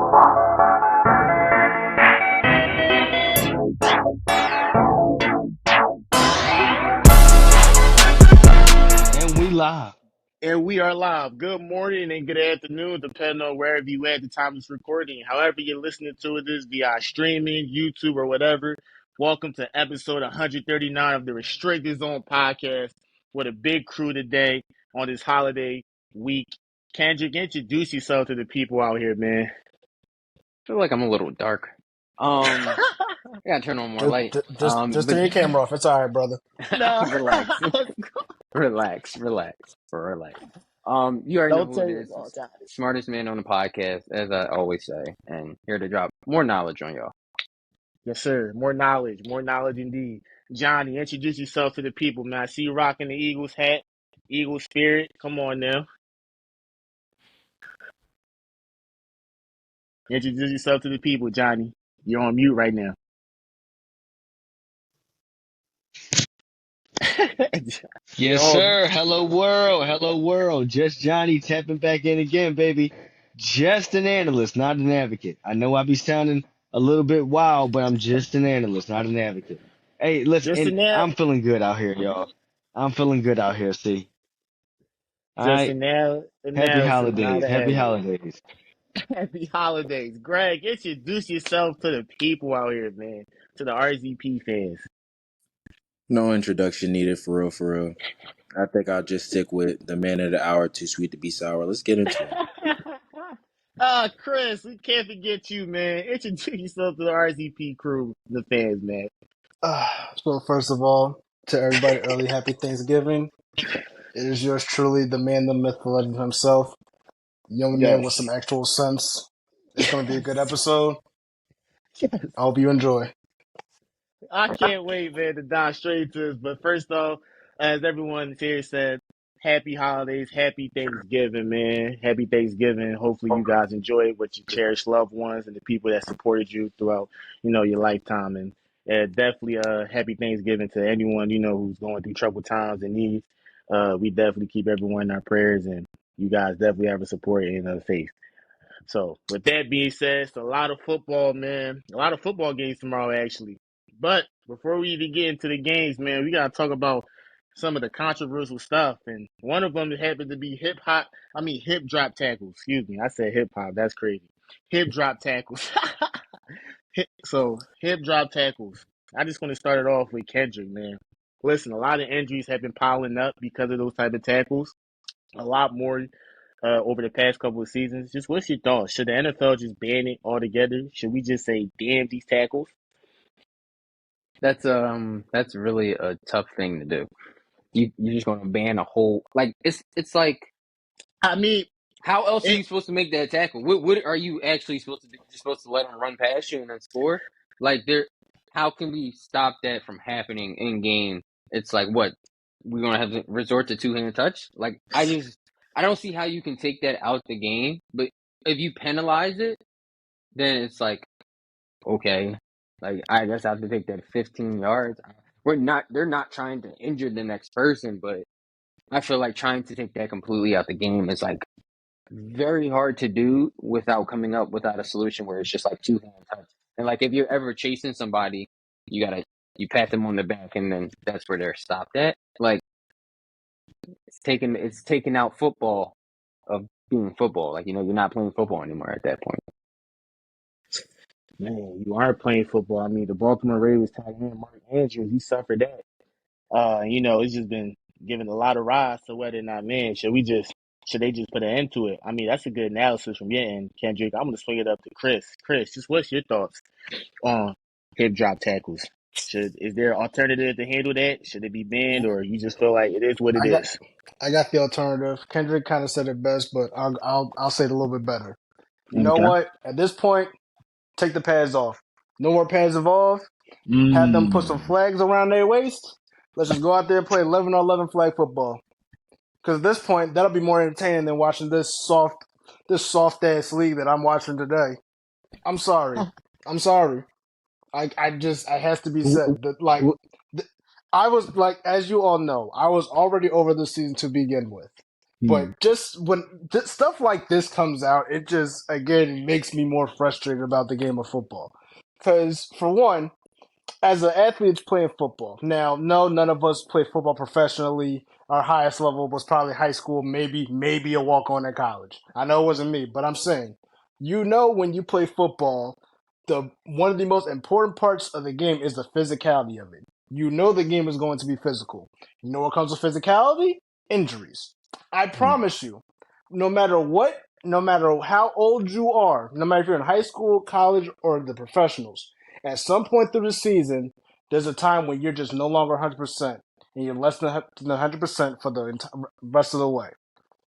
And we live. And we are live. Good morning and good afternoon, depending on wherever you at the time of this recording. However, you're listening to this via streaming, YouTube, or whatever. Welcome to episode 139 of the Restricted Zone podcast with a big crew today on this holiday week. Kendrick, introduce yourself to the people out here, man. Feel like I'm a little dark. I gotta turn on more Just, light. just But turn your camera off. It's all right, brother. No, relax, relax. You already know don't who tell it you. is. Oh, God. Smartest man on the podcast, as I always say, and here to drop more knowledge on y'all. Yes, sir. More knowledge indeed. Johnny, introduce yourself to the people, man. I see you rocking the Eagles hat, Eagles spirit. Come on now. Introduce yourself to the people, Johnny. You're on mute right now. Yes, Yo, sir. Hello, world. Hello, world. Just Johnny tapping back in again, baby. Just an analyst, not an advocate. I know I be sounding a little bit wild, but I'm just an analyst, not an advocate. Hey, listen, just and in now, I'm feeling good out here, y'all. I'm feeling good out here, see. All just right. in now, Happy analysis, not holidays. a Happy habit. holidays. Happy holidays. Greg, introduce yourself to the people out here, man. To the RZP fans. No introduction needed, for real, for real. I think I'll just stick with the man of the hour, too sweet to be sour. Let's get into it. Chris, we can't forget you, man. Introduce yourself to the RZP crew, the fans, man. So first of all, to everybody, early happy Thanksgiving. It is yours truly, the man, the myth, the legend himself, young man with some Yes. actual sense. It's going to be a good Yes. episode. Yes. I hope you enjoy. I can't wait, man, to dive straight into this. But first off, as everyone here said, happy holidays, happy Thanksgiving, man. Happy Thanksgiving. Hopefully you guys enjoy it with your cherished loved ones and the people that supported you throughout, your lifetime. And definitely happy Thanksgiving to anyone, who's going through troubled times and needs. We definitely keep everyone in our prayers, and you guys definitely have a support in faith. So with that being said, it's a lot of football, man. A lot of football games tomorrow, actually. But before we even get into the games, man, we gotta talk about some of the controversial stuff. And one of them happened to be hip drop tackles. Excuse me, I said hip hop. That's crazy. Hip drop tackles. So hip drop tackles. I just want to start it off with Kendrick, man. Listen, a lot of injuries have been piling up because of those type of tackles. A lot more over the past couple of seasons. Just what's your thoughts? Should the NFL just ban it altogether? Should we just say damn these tackles? That's really a tough thing to do. You're just gonna ban a whole it's like I mean, how else are it. you supposed to make that tackle? What are you actually supposed to do? You're supposed to let them run past you and then score? Like how can we stop that from happening in game? It's like what we're gonna have to resort to two-handed touch. Like I don't see how you can take that out the game. But if you penalize it, then it's like okay, like I guess I have to take that 15 yards. They're not trying to injure the next person, but I feel like trying to take that completely out the game is like very hard to do without a solution where it's just like two-hand touch. And like if you're ever chasing somebody, you pat them on the back and then that's where they're stopped at. Like it's taking out football of being football. Like, you're not playing football anymore at that point. Man, you aren't playing football. I mean, the Baltimore Ravens tight end Mark Andrews, he suffered that. It's just been given a lot of rise to whether or not, man, should they just put an end to it? I mean, that's a good analysis from your end, Kendrick. I'm gonna swing it up to Chris. Chris, just what's your thoughts on hip drop tackles? Is there an alternative to handle that? Should it be banned, or you just feel like it is what it I got, is? I got the alternative. Kendrick kind of said it best, but I'll say it a little bit better. You know Okay. what? At this point, take the pads off. No more pads involved. Have them put some Mm. flags around their waist. Let's just go out there and play 11-on-11 flag football. Because at this point, that'll be more entertaining than watching this soft ass league that I'm watching today. I'm sorry. I'm sorry. I has to be said that I was like, as you all know, I was already over the season to begin with. Hmm. But just when stuff like this comes out, it just again makes me more frustrated about the game of football. Because for one, as an athlete playing football. Now, no, none of us play football professionally. Our highest level was probably high school, maybe a walk on at college. I know it wasn't me, but I'm saying, when you play football, the one of the most important parts of the game is the physicality of it. You know the game is going to be physical. You know what comes with physicality? Injuries. I Hmm. promise you, no matter what, no matter how old you are, no matter if you're in high school, college, or the professionals, at some point through the season, there's a time when you're just no longer 100% and you're less than 100% for the rest of the way.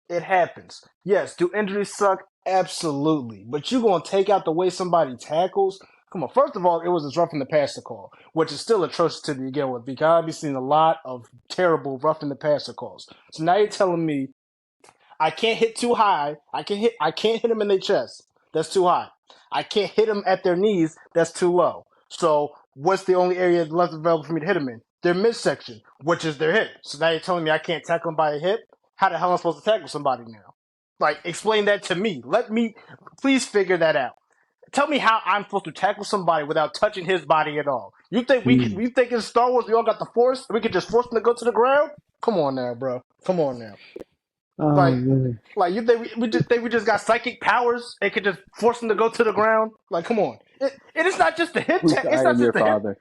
It happens. Yes, do injuries suck? Absolutely. But you're going to take out the way somebody tackles? Come on. First of all, it was a roughing the passer call, which is still atrocious to begin with because I've been seeing a lot of terrible roughing the passer calls. So now you're telling me I can't hit too high. I can't hit them in their chest. That's too high. I can't hit them at their knees. That's too low. So what's the only area left available for me to hit them in? Their midsection, which is their hip. So now you're telling me I can't tackle them by a hip? How the hell am I supposed to tackle somebody now? Like, explain that to me. Please figure that out. Tell me how I'm supposed to tackle somebody without touching his body at all. You think Hmm. you think in Star Wars we all got the Force? We could just force them to go to the ground? Come on now, bro. Come on now. Oh Like, man. you think we just got psychic powers and could just force them to go to the ground? Like, come on. It is not just the it's I not am just your the hip. father.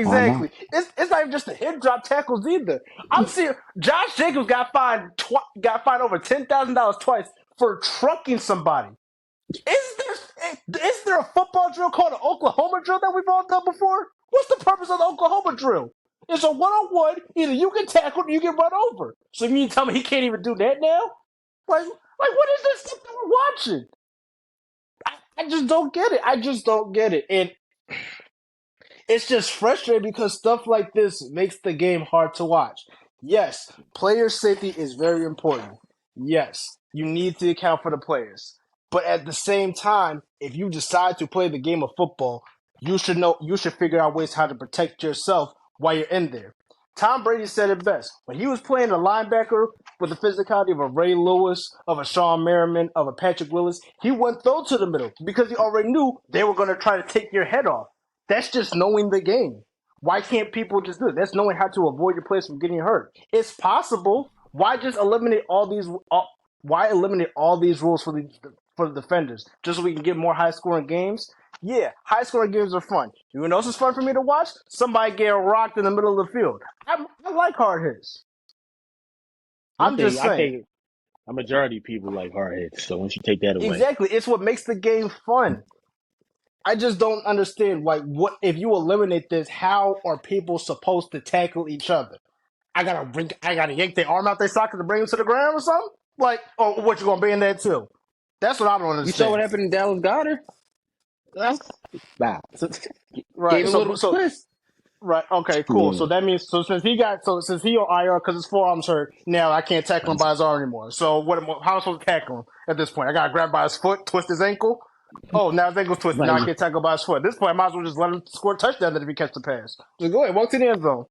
Mama. Exactly. It's not even just the hip drop tackles either. I'm seeing Josh Jacobs got fined over $10,000 twice for trucking somebody. Is there a football drill called an Oklahoma drill that we've all done before? What's the purpose of the Oklahoma drill? It's a one-on-one. Either you can tackle or you get run over. So you mean to tell me he can't even do that now? What is this stuff that we're watching? I just don't get it. I just don't get it. And it's just frustrating because stuff like this makes the game hard to watch. Yes, player safety is very important. Yes, you need to account for the players. But at the same time, if you decide to play the game of football, you should figure out ways how to protect yourself while you're in there. Tom Brady said it best. When he was playing a linebacker with the physicality of a Ray Lewis, of a Sean Merriman, of a Patrick Willis, he wouldn't throw to the middle because he already knew they were going to try to take your head off. That's just knowing the game. Why can't people just do it? That's knowing how to avoid your players from getting hurt. It's possible. Why just eliminate all these? Why eliminate all these rules for the defenders just so we can get more high scoring games? Yeah, high scoring games are fun. You know what's fun for me to watch? Somebody get rocked in the middle of the field. I like hard hits. I I'm think just I saying. think a majority of people like hard hits. So once you take that away, Exactly. It's what makes the game fun. I just don't understand what if you eliminate this, how are people supposed to tackle each other? I gotta yank their arm out their socket to bring them to the ground or something? Like, or what you gonna be in there too? That's what I don't You saw what understand. happened in Dallas Goddard? nah. Gave Right. a little So twist. right. Okay. Cool. Yeah. So that means since he on IR because his forearm's hurt, now I can't tackle him by his arm anymore. So how am I supposed to tackle him at this point? I gotta grab by his foot, twist his ankle. Oh, now his ankle's twisted. Now I Like, can't tackle by his foot. At this point, I might as well just let him score a touchdown then if he catch the pass. Just go ahead, walk to the end zone.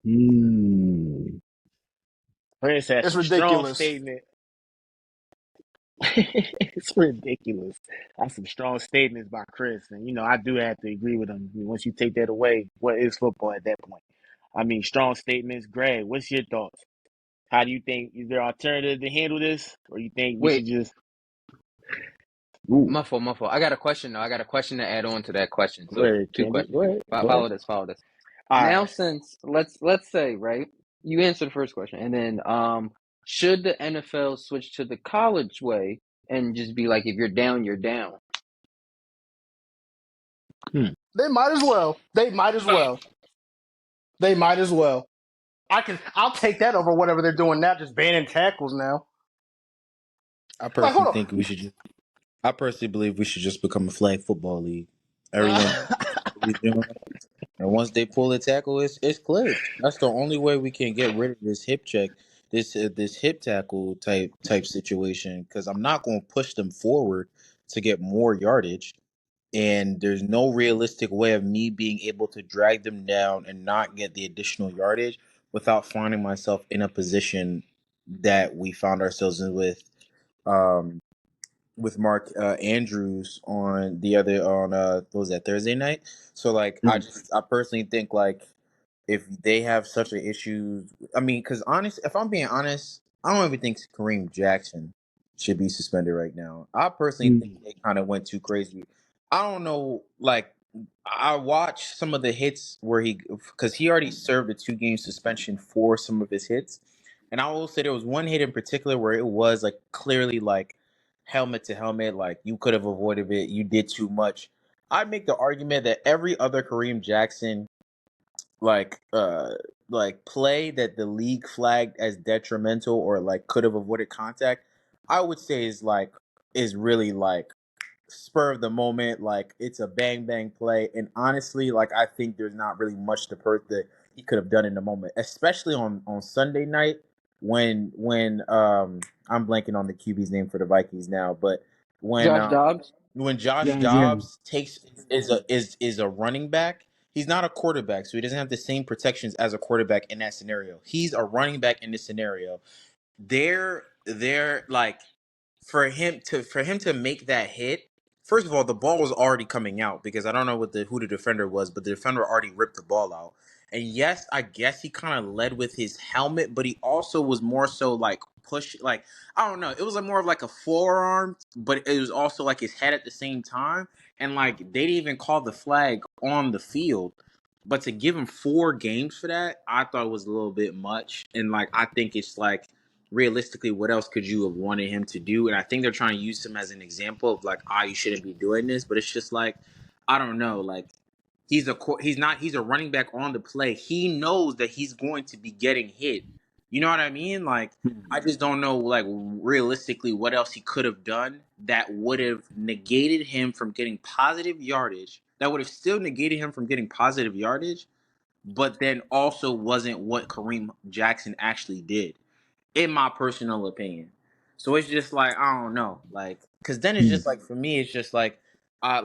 hmm. Prince had It's some strong ridiculous. statement. It's ridiculous. That's some strong statements by Chris, and I do have to agree with him. Once you take that away, what is football at that point? I mean, strong statements. Greg, what's your thoughts? How do you think is there alternative to handle this, or you think we should Wait, just? Ooh, my fault. I got a question though. I got a question to add on to that question. go So ahead, two Candy. questions. Go ahead. Go ahead. Follow this. All Now, right. since let's say right, you answer the first question, and then should the NFL switch to the college way and just be like, if you're down, you're down? Hmm. They might as well. They might as well. They might as well. I'll take that over whatever they're doing now, just banning tackles now. I Like, personally hold think we should just. I personally believe we should just become a flag football league. Everyone on. what we doing, and once they pull a tackle, it's clipped. That's the only way we can get rid of this hip check, this hip tackle type situation. Because I'm not going to push them forward to get more yardage, and there's no realistic way of me being able to drag them down and not get the additional yardage without finding myself in a position that we found ourselves in um, with Mark Andrews on the other on what was that, Thursday night. So like I personally think like if they have such an issue, I mean, because honest, if I'm being honest, I don't even think Kareem Jackson should be suspended right now. I personally think they kind of went too crazy. I don't know, like I watched some of the hits where because he already served a 2 game suspension for some of his hits, and I will say there was one hit in particular where it was like clearly like helmet to helmet, like you could have avoided it, you did too much. I make the argument that every other Kareem Jackson like uh play that the league flagged as detrimental or like could have avoided contact, I would say is really like spur of the moment, like it's a bang bang play. And honestly, like I think there's not really much to Perth that he could have done in the moment, especially on Sunday night when I'm blanking on the QB's name for the Vikings now, but when Josh um Dobbs. when Josh Yeah. Dobbs takes is a running back, he's not a quarterback, so he doesn't have the same protections as a quarterback in that scenario. He's a running back in this scenario. They're like for him to make that hit. First of all, the ball was already coming out because I don't know who the defender was, but the defender already ripped the ball out. And yes, I guess he kind of led with his helmet, but he also was more so like push, like I don't know. It was like more of like a forearm, but it was also like his head at the same time. And like they didn't even call the flag on the field. But to give him 4 games for that, I thought was a little bit much. And like I think it's like realistically, what else could you have wanted him to do? And I think they're trying to use him as an example of like, you shouldn't be doing this. But it's just like, I don't know. Like, he's a running back on the play. He knows that he's going to be getting hit. You know what I mean? Like, I just don't know, like, realistically, what else he could have done that would have negated him from getting positive yardage. That would have still negated him from getting positive yardage, but then also wasn't what Kareem Jackson actually did, in my personal opinion. So it's just like I don't know, like because then it's just like for me, it's just like I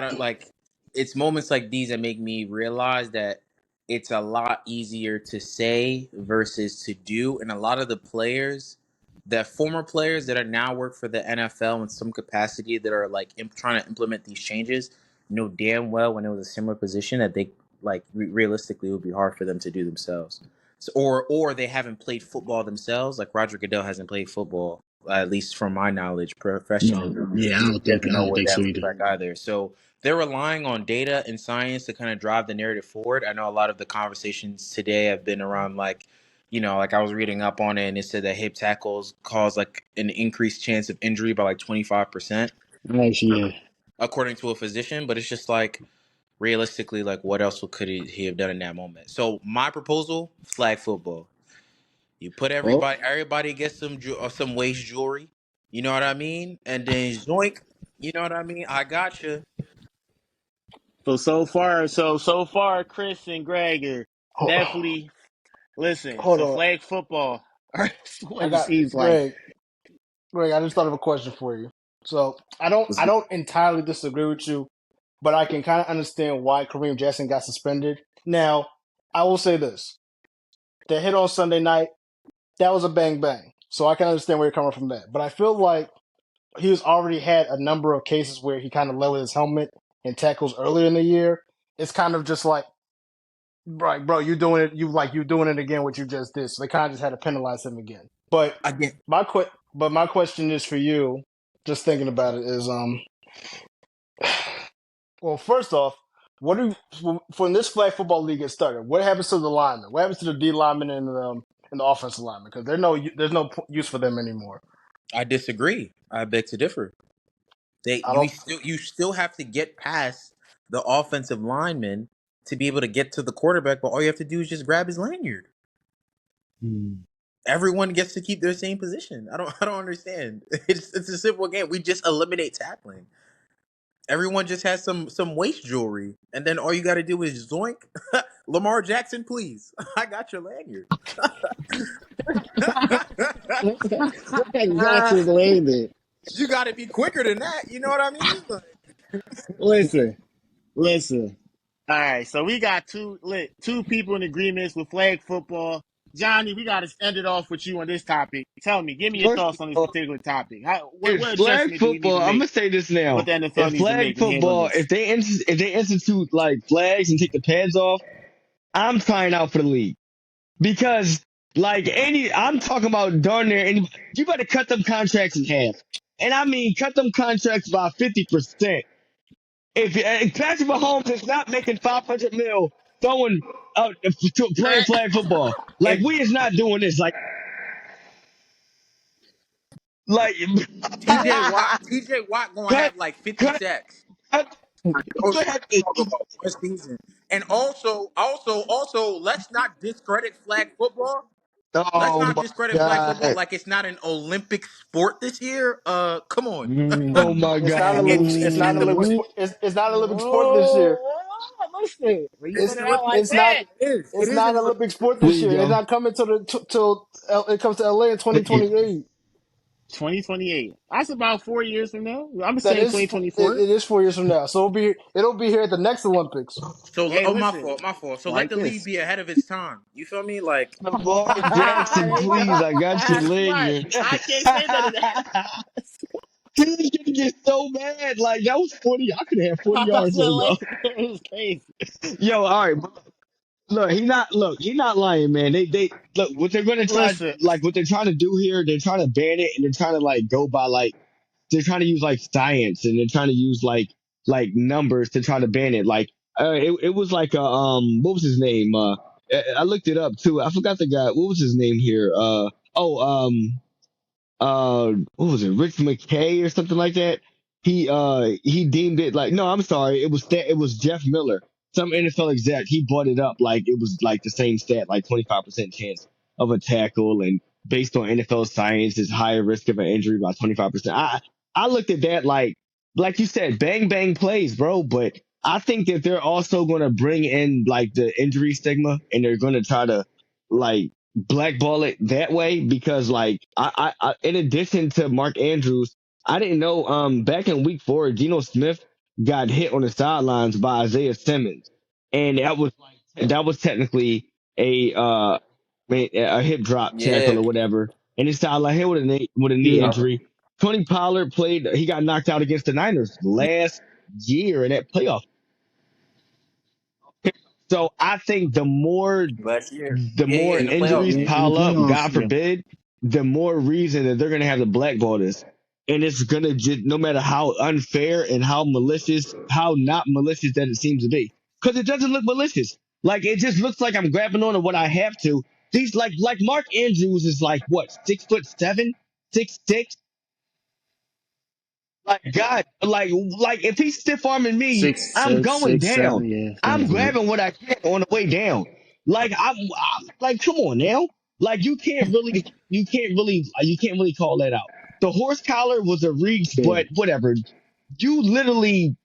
don't like it's moments like these that make me realize that it's a lot easier to say versus to do, and a lot of the players, that former players that are now work for the NFL in some capacity that are like trying to implement these changes, know damn well when it was a similar position that they like realistically it would be hard for them to do themselves. So, or they haven't played football themselves. Like Roger Goodell hasn't played football, at least from my knowledge, professionally. No, yeah, So he doesn't I know don't what think that so looks either. like either. So they're relying on data and science to kind of drive the narrative forward. I know a lot of the conversations today have been around like, like I was reading up on it and it said that hip tackles cause like an increased chance of injury by like 25%, Actually, yeah. according to a physician. But it's just like realistically, like what else could he have done in that moment? So my proposal: flag football. You put Well, everybody gets some waist jewelry. You know what I mean? And then zoink. You know what I mean? I got you. so far, Chris and Greg are definitely listen. Hold So on. flag football, what I it got seems like. Greg. Greg, I just thought of a question for you. So I don't entirely disagree with you, but I can kind of understand why Kareem Jackson got suspended. Now, I will say this: the hit on Sunday night, that was a bang bang. So I can understand where you're coming from that. But I feel like he was already had a number of cases where he kind of lowered his helmet and tackles earlier in the year. It's kind of just like, right, bro, you doing it? You doing it again? What you just did? So they kind of just had to penalize him again. But Again, my question is for you. Just thinking about it is well, first off, what do when this flag football league gets started? What happens to the linemen? What happens to the D linemen and the offensive linemen? Because there's no use for them anymore. I disagree. I beg to differ. They I don't. you still have to get past the offensive lineman to be able to get to the quarterback, but all you have to do is just grab his lanyard. Everyone gets to keep their same position. I don't understand. It's a simple game. We just eliminate tackling. Everyone just has some waist jewelry, and then all you got to do is zoink. Lamar Jackson, please. I got your lanyard. Exactly the way that. You got to be quicker than that. You know what I mean? Like, Listen, listen. All right, so we got two people in agreements with flag football. Johnny, we got to end it off with you on this topic. Tell me, give me your First thoughts of on this all, particular topic. in What flag adjustment do we need football, to I'm make? gonna say this What now. the NFL In needs to flag make in handling football, this? if they institute like flags and take the pads off, I'm trying out for the league because I'm talking about darn near any. You better cut them contracts in half, and I mean cut them contracts by 50%. If Patrick Mahomes is not making 500 mil throwing to playing Man, flag football, like if we is not doing this. Like TJ Watt gonna cut have like 50 cut sacks. cut. No You shit, have I'm to. talking about one season. And also, let's not discredit flag football. Let's Oh not my discredit flag football god. like it's not an Olympic sport this year. Come on. Oh my It's not god. Olympic. It's not Olympic. It's not Olympic sport this year. Listen, when you put It's it out like it's not that, It is. It it's is not an Olympic Olympic sport. sport There this you year. It's go. not coming till it comes to LA in There you go. 2028. 2028. That's about 4 years from now. I'm That saying is it 2024. is 4 years from now. So it'll be here at the next Olympics. So, Hey, oh, my listen, fault, my fault. So let like the league this. be ahead of its time. You feel me? Like, Lamar Jackson, There you go. please, I got your That's leg smart. here. I can't say none of that. He's gonna get so mad. Like that was 40. I could have 40 I got yards your though, leg yo. there. It was crazy. Yo, all right. Look, he not lying, man. They look what they're gonna try Listen, like what they're trying to do here, they're trying to ban it and they're trying to like go by like they're trying to use like science and they're trying to use like numbers to try to ban it. Like it was like what was his name? I looked it up too. I forgot the guy. What was his name here? Oh what was it, Rich McKay or something like that. He deemed it like, no, I'm sorry, it was Jeff Miller, some NFL exec. He brought it up like it was like the same stat, like 25% chance of a tackle, and based on NFL science is higher risk of an injury by 25%. I looked at that like you said, bang bang plays, bro. But I think that they're also going to bring in like the injury stigma, and they're going to try to like blackball it that way because like in addition to Mark Andrews, I didn't know back in week 4 Geno Smith got hit on the sidelines by Isaiah Simmons, and that was technically a hip drop tackle yeah, or whatever, and it's not like hit with a knee yeah. injury. Tony Pollard he got knocked out against the Niners last year in that playoff. So I think last year. the Yeah, yeah, more in the playoffs injuries game. In the pile up, playoffs, God yeah. forbid, the more reason that they're going to have to blackball this. And it's going to just, no matter how unfair and how malicious, how not malicious that it seems to be. Because it doesn't look malicious. Like, it just looks like I'm grabbing on to what I have to. These, like Mark Andrews is like, what, 6'7", 6'6"? Like God, like if he's stiff arming me, Six, I'm six, going six, down. seven. Yeah, I'm sounds right. grabbing what I can on the way down. Like I'm like, come on now. Like you can't really call that out. The horse collar was a reach, Yeah. but whatever. You literally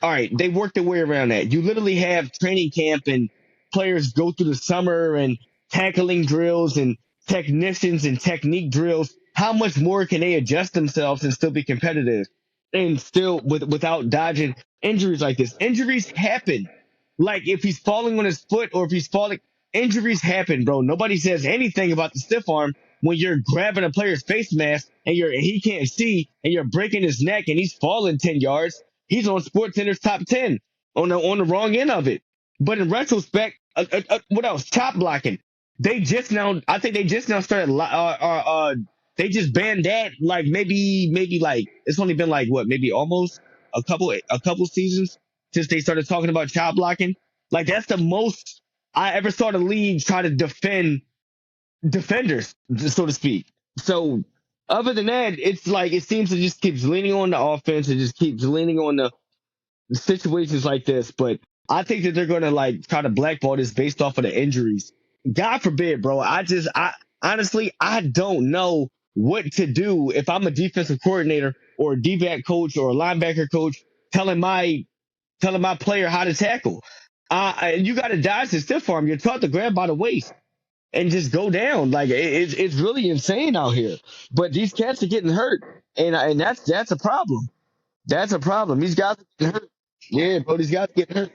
all right, they work their way around that. You literally have training camp and players go through the summer and tackling drills and technicians and technique drills. How much more can they adjust themselves and still be competitive and still without dodging injuries like this? Injuries happen. Like if he's falling on his foot or if he's falling, injuries happen, bro. Nobody says anything about the stiff arm when you're grabbing a player's face mask and he can't see and you're breaking his neck and he's falling 10 yards. He's on SportsCenter's top 10 on the wrong end of it. But in retrospect, what else? Chop blocking. I think they just now started. They just banned that. Like maybe like it's only been like what, maybe almost a couple seasons since they started talking about chop blocking. Like that's the most I ever saw the league try to defend defenders, so to speak. So other than that, it's like it seems to just keeps leaning on the offense. It just keeps leaning on the situations like this. But I think that they're gonna like try to blackball this based off of the injuries. God forbid, bro. I honestly I don't know what to do if I'm a defensive coordinator or a D-back coach or a linebacker coach telling my player how to tackle. You got to dodge the stiff arm. You're taught to grab by the waist and just go down. Like it's really insane out here. But these cats are getting hurt, and that's a problem. That's a problem. These guys are getting hurt. Yeah, bro, these guys are getting hurt.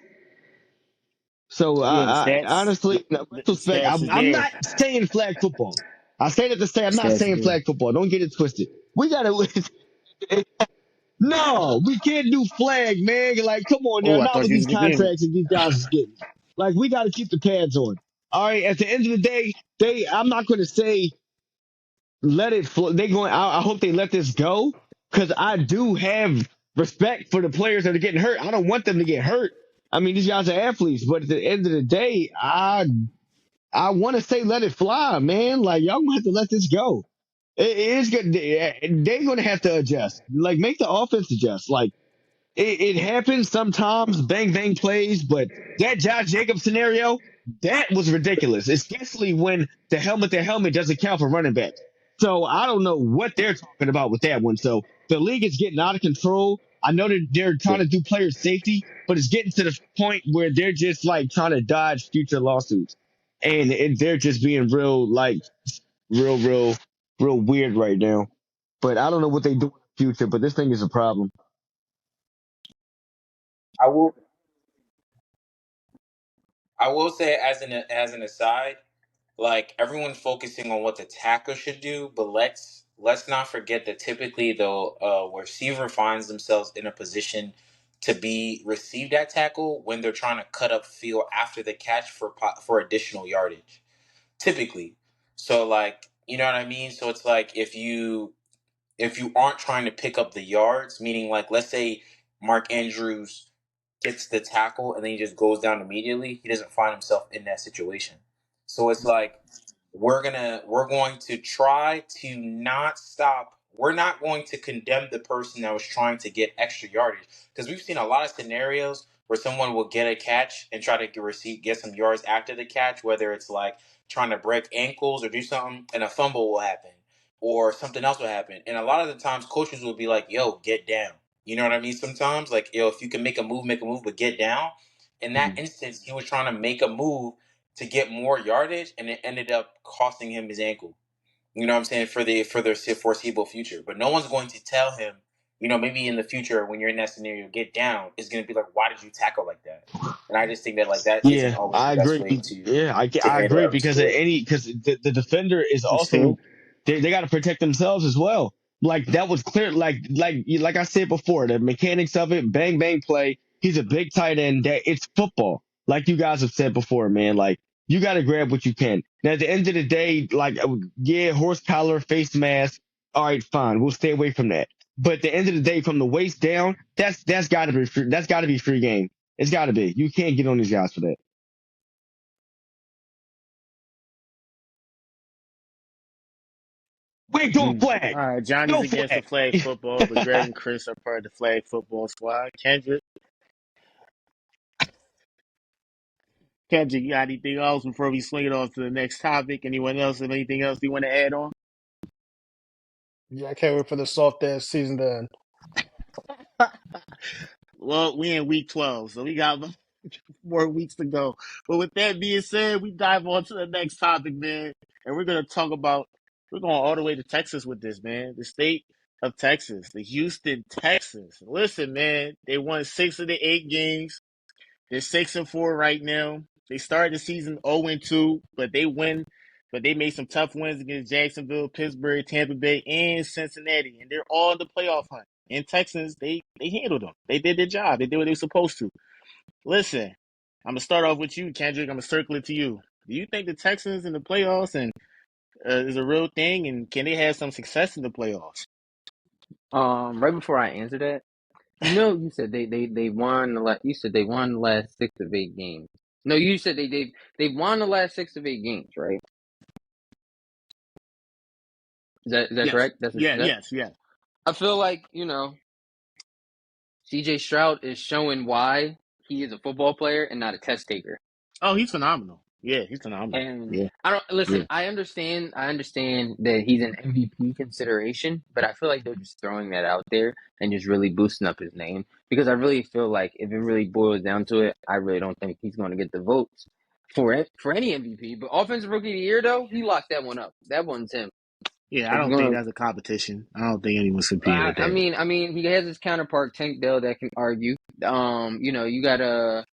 So Yeah, the I stats, honestly, in the retrospect, stats is I'm there. not saying flag football. I say that to say I'm The not stats is saying there. flag football. Don't get it twisted. We gotta. No, we can't do flag, man. Like, come on now, Oh, I not thought with you these was agreeing. contracts that these guys is getting. Like, we got to keep the pads on. All right. At the end of the day, I'm not going to say let it flow. They going. I hope they let this go because I do have respect for the players that are getting hurt. I don't want them to get hurt. I mean, these guys are athletes, but at the end of the day, I want to say let it fly, man. Like, y'all gonna have to let this go. It is good. They're gonna have to adjust. Like, make the offense adjust. Like, it happens sometimes, bang bang plays, but that Josh Jacobs scenario, that was ridiculous, especially when the helmet to helmet doesn't count for running backs. So I don't know what they're talking about with that one. So the league is getting out of control. I know that they're trying to do player safety, but it's getting to the point where they're just like trying to dodge future lawsuits, and they're just being real, like real, real, real weird right now. But I don't know what they do in the future. But this thing is a problem. I will. I will say as an aside, like everyone's focusing on what the tackle should do, but let's not forget that typically though, receiver finds themselves in a position to be received at tackle when they're trying to cut up field after the catch for additional yardage. Typically, so like you know what I mean. So it's like if you aren't trying to pick up the yards, meaning like let's say Mark Andrews gets the tackle and then he just goes down immediately, he doesn't find himself in that situation. So it's like we're going to try to not stop. We're not going to condemn the person that was trying to get extra yardage because we've seen a lot of scenarios where someone will get a catch and try to get some yards after the catch, whether it's like trying to break ankles or do something, and a fumble will happen or something else will happen. And a lot of the times, coaches will be like, "Yo, get down." You know what I mean? Sometimes, like, yo, if you can make a move, but get down. In that instance, he was trying to make a move to get more yardage, and it ended up costing him his ankle. You know what I'm saying for the foreseeable future. But no one's going to tell him. Maybe in the future when you're in that scenario, get down. It's going to be like, why did you tackle like that? And I just think that like that isn't Yeah, always the I best agree. way to Yeah, to I handle agree every situation. because the defender is It's also true. they got to protect themselves as well. Like that was clear. Like I said before, the mechanics of it, bang bang play. He's a big tight end. That it's football. Like you guys have said before, man. Like you got to grab what you can. Now at the end of the day, like yeah, horse collar, face mask. All right, fine. We'll stay away from that. But at the end of the day, from the waist down, that's got to be free. That's got to be free game. It's got to be. You can't get on these guys for that. We ain't doing All flag. right, Johnny's No against the flag. flag football, but Greg and Chris are part of the flag football squad. Kendrick, you got anything else before we swing it off to the next topic? Anyone else have anything else you want to add on? Yeah, I can't wait for the soft ass season to end. Well, we in week 12, so we got more weeks to go. But with that being said, we dive on to the next topic, man. And we're going all the way to Texas with this, man. The state of Texas, the Houston Texans. Listen, man, they won 6 of the 8 games. They're 6-4 right now. They started the season 0-2, but they win. But they made some tough wins against Jacksonville, Pittsburgh, Tampa Bay, and Cincinnati, and they're all in the playoff hunt. And Texans, they handled them. They did their job. They did what they were supposed to. Listen, I'm gonna start off with you, Kendrick. I'm gonna circle it to you. Do you think the Texans in the playoffs and is a real thing, and can they have some success in the playoffs? Right before I answer that, you said they won you said they won the last 6 of 8 games. No, you said they won the last 6 of 8 games, right? Is that Yes. correct? That's what Yeah. you said. Yes. Yes. I feel like CJ Stroud is showing why he is a football player and not a test taker. Oh, he's phenomenal. Yeah, he's phenomenal. And Yeah. I don't Yeah. listen. I understand that he's an MVP consideration, but I feel like they're just throwing that out there and just really boosting up his name because I really feel like if it really boils down to it, I really don't think he's going to get the votes for any MVP. But offensive rookie of the year, though, he locked that one up. That one's him. Yeah. I If you're don't think gonna, that's a competition. I don't think anyone's competing I, with I that. mean, I mean, he has his counterpart Tank Dell that can argue. You got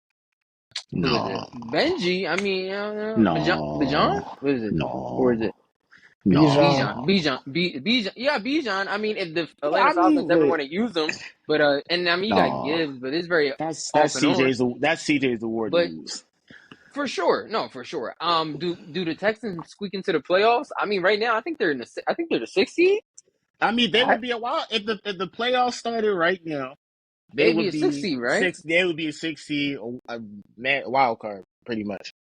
Who is it? No, Benji. I mean, Bijan. no, What is it? Or is no, it Bijan. Bijan? no. Bijan. Yeah, Bijan. I mean, if the Yeah, Atlanta I Falcons mean, ever but want to use them, but and I mean, you got No. Gibbs, but it's very that's off and on. CJ's award to But lose. for sure, no, for sure. Do the Texans squeak into the playoffs? I mean, right now, I think they're the sixth seed. I mean, they I, would be a wild if the playoffs started right now. They they'd be would a sixth be seed, right? six. They would be a 6 seed, wild card, pretty much.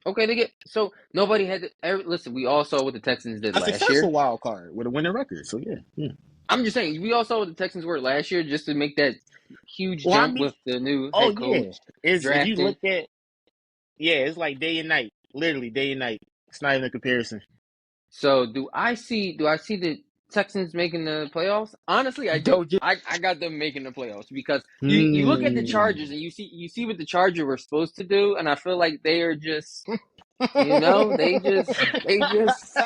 Okay, they get so nobody had to. Listen, we all saw what the Texans did A last successful year. wild card with a winning record. So yeah, yeah. I'm just saying, we all saw what the Texans were last year just to make that huge Well, I jump mean, with the new oh head yeah, coach is if you drafting. look at it's like day and night, literally day and night. It's not even a comparison. So do I see the Texans making the playoffs? Honestly, I do. Don't get. I got them making the playoffs because you look at the Hmm. Chargers and you see what the Chargers were supposed to do, and I feel like they are just they just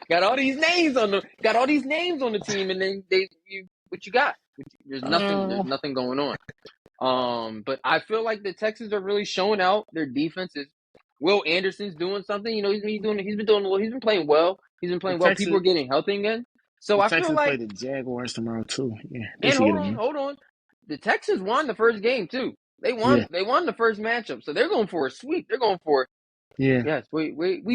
got all these names on the team, and then what you got? There's nothing going on. But I feel like the Texans are really showing out. Their defense is Will Anderson's doing something. He's been playing well. He's been the playing well. People Texans, are getting healthy again. So the I feel Texans play like, the Jaguars tomorrow too. Yeah, they and should get hold a on, win. hold on. The Texans won the first game too. They Yeah, won. They won the first matchup. So they're going for a sweep. They're going for yeah, yes. We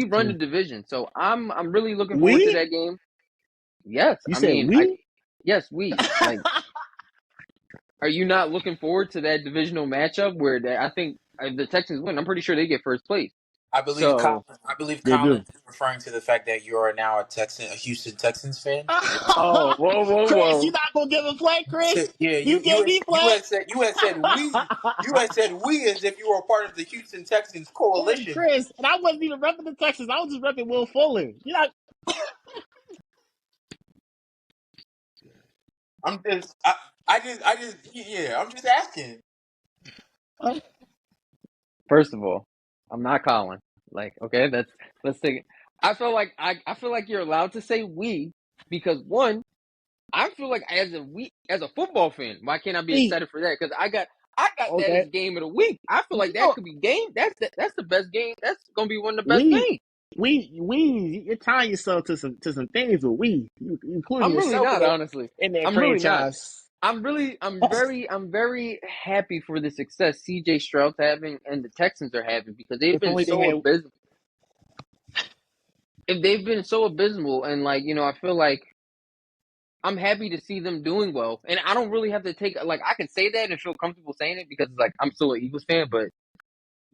run yeah. the division. So I'm really looking forward to We? that game. Yes, You I said mean I we? yes we like. Are you not looking forward to that divisional matchup where I think if the Texans win, I'm pretty sure they get first place. So I believe They Colin do. is referring to the fact that you are now a Houston Texans fan. oh whoa whoa Chris, you whoa. not gonna give a play, Chris? Yeah, You gave me play. you had said we as if you were a part of the Houston Texans Hey, coalition. Chris, and I wasn't even repping the Texans. I was just repping Will Fuller. You know, I'm just I just yeah, I'm just asking. First of all, I'm not Colin. Like, okay, let's take it. I feel like you're allowed to say we because one, I feel like as a football fan, why can't I be we excited for that? Because I got that okay. as game of the week. I feel like You that know, could be game. That's the best game. That's gonna be one of the best we games. we. You're tying yourself to some things with including I'm really yourself not honestly. in that I'm really not. franchise. I'm very happy for the success CJ Stroud's having and the Texans are having because they've If been only they so had. abysmal. If they've been so abysmal and I feel like I'm happy to see them doing well. And I don't really have to take I can say that and feel comfortable saying it because I'm still an Eagles fan, but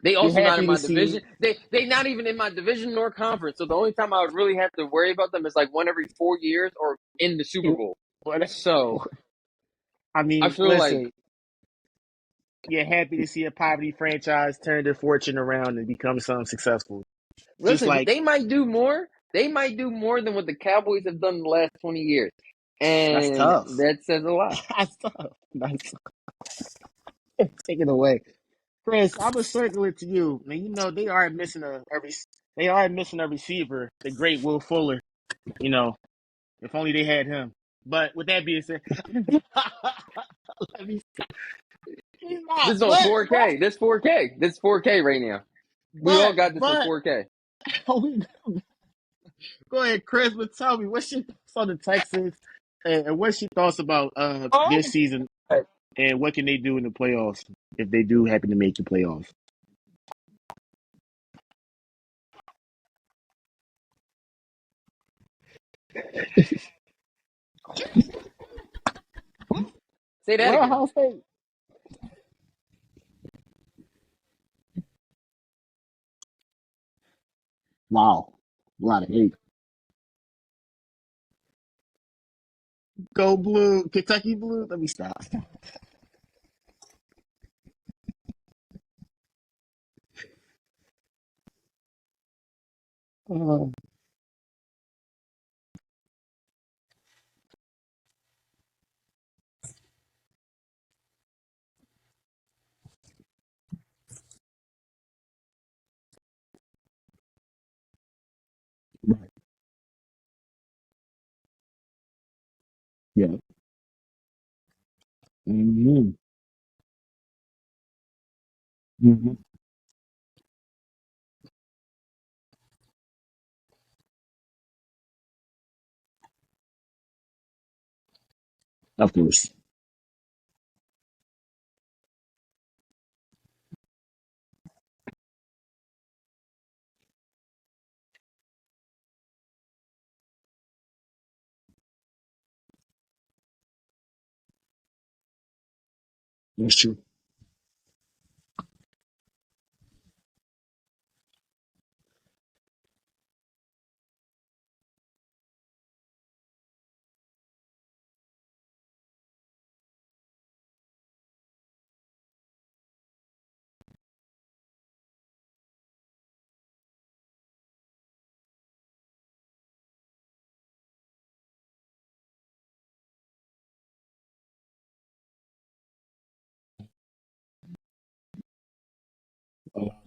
they You're also not in happy to my division. see. They not even in my division nor conference. So the only time I would really have to worry about them is one every 4 years or in the Super Bowl. So I I mean, feel like listen. You're happy to see a poverty franchise turn their fortune around and become something successful. Just listen, like they might do more. They might do more than what the Cowboys have done in the last 20 years. that's And tough. that says a lot. That's tough. That's take it away, Chris. I'm gonna circle it to you. Now you know they are missing a receiver. The great Will Fuller. You know, if only they had him. But with that being said, let me. He's This not. is on 4K. This 4K. This 4K right now. We all got this in But 4K. we go ahead, Chris. But tell me, what's your thoughts on the Texans, and what's your thoughts about this Oh, season, and what can they do in the playoffs if they do happen to make the playoffs? say that Well, again. Ohio State. Wow, a lot of hate. Go blue, Kentucky blue. Let me stop. Oh, right. Yeah. Hmm. Hmm. Of course. That's true.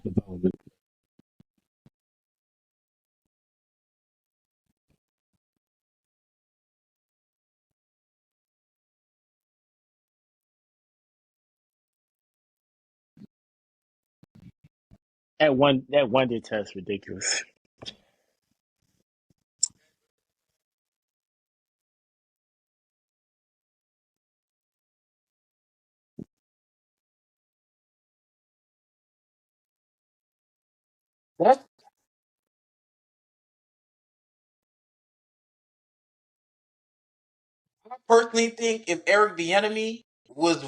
Development. That one did test ridiculous. That's I personally think if Eric Bieniemy was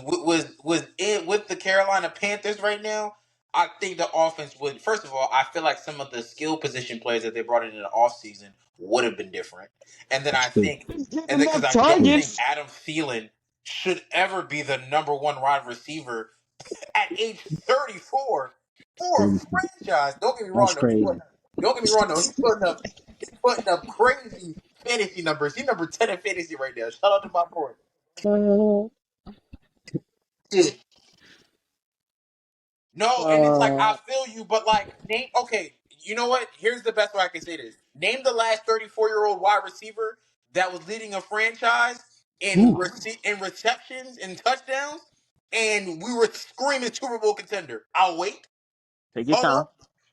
in with the Carolina Panthers right now, I think the offense would. First of all, I feel like some of the skill position players that they brought in the offseason would have been different. And then I Still think, and giving then because up I don't think targets. Adam Thielen should ever be the number one wide receiver at age 34 for a Crazy. franchise. Don't get me That's wrong though. crazy. Don't get me wrong though. He's putting up crazy fantasy numbers. He's number 10 in fantasy right now. Shout out to my boy. Uh, Yeah. No, and it's like I uh, feel you, but like name okay, you know what? Here's the best way I can say this. Name the last 34-year-old wide receiver that was leading a franchise in whew. in receptions and touchdowns, and we were screaming Super Bowl contender. I'll wait. Take your Hold time. on.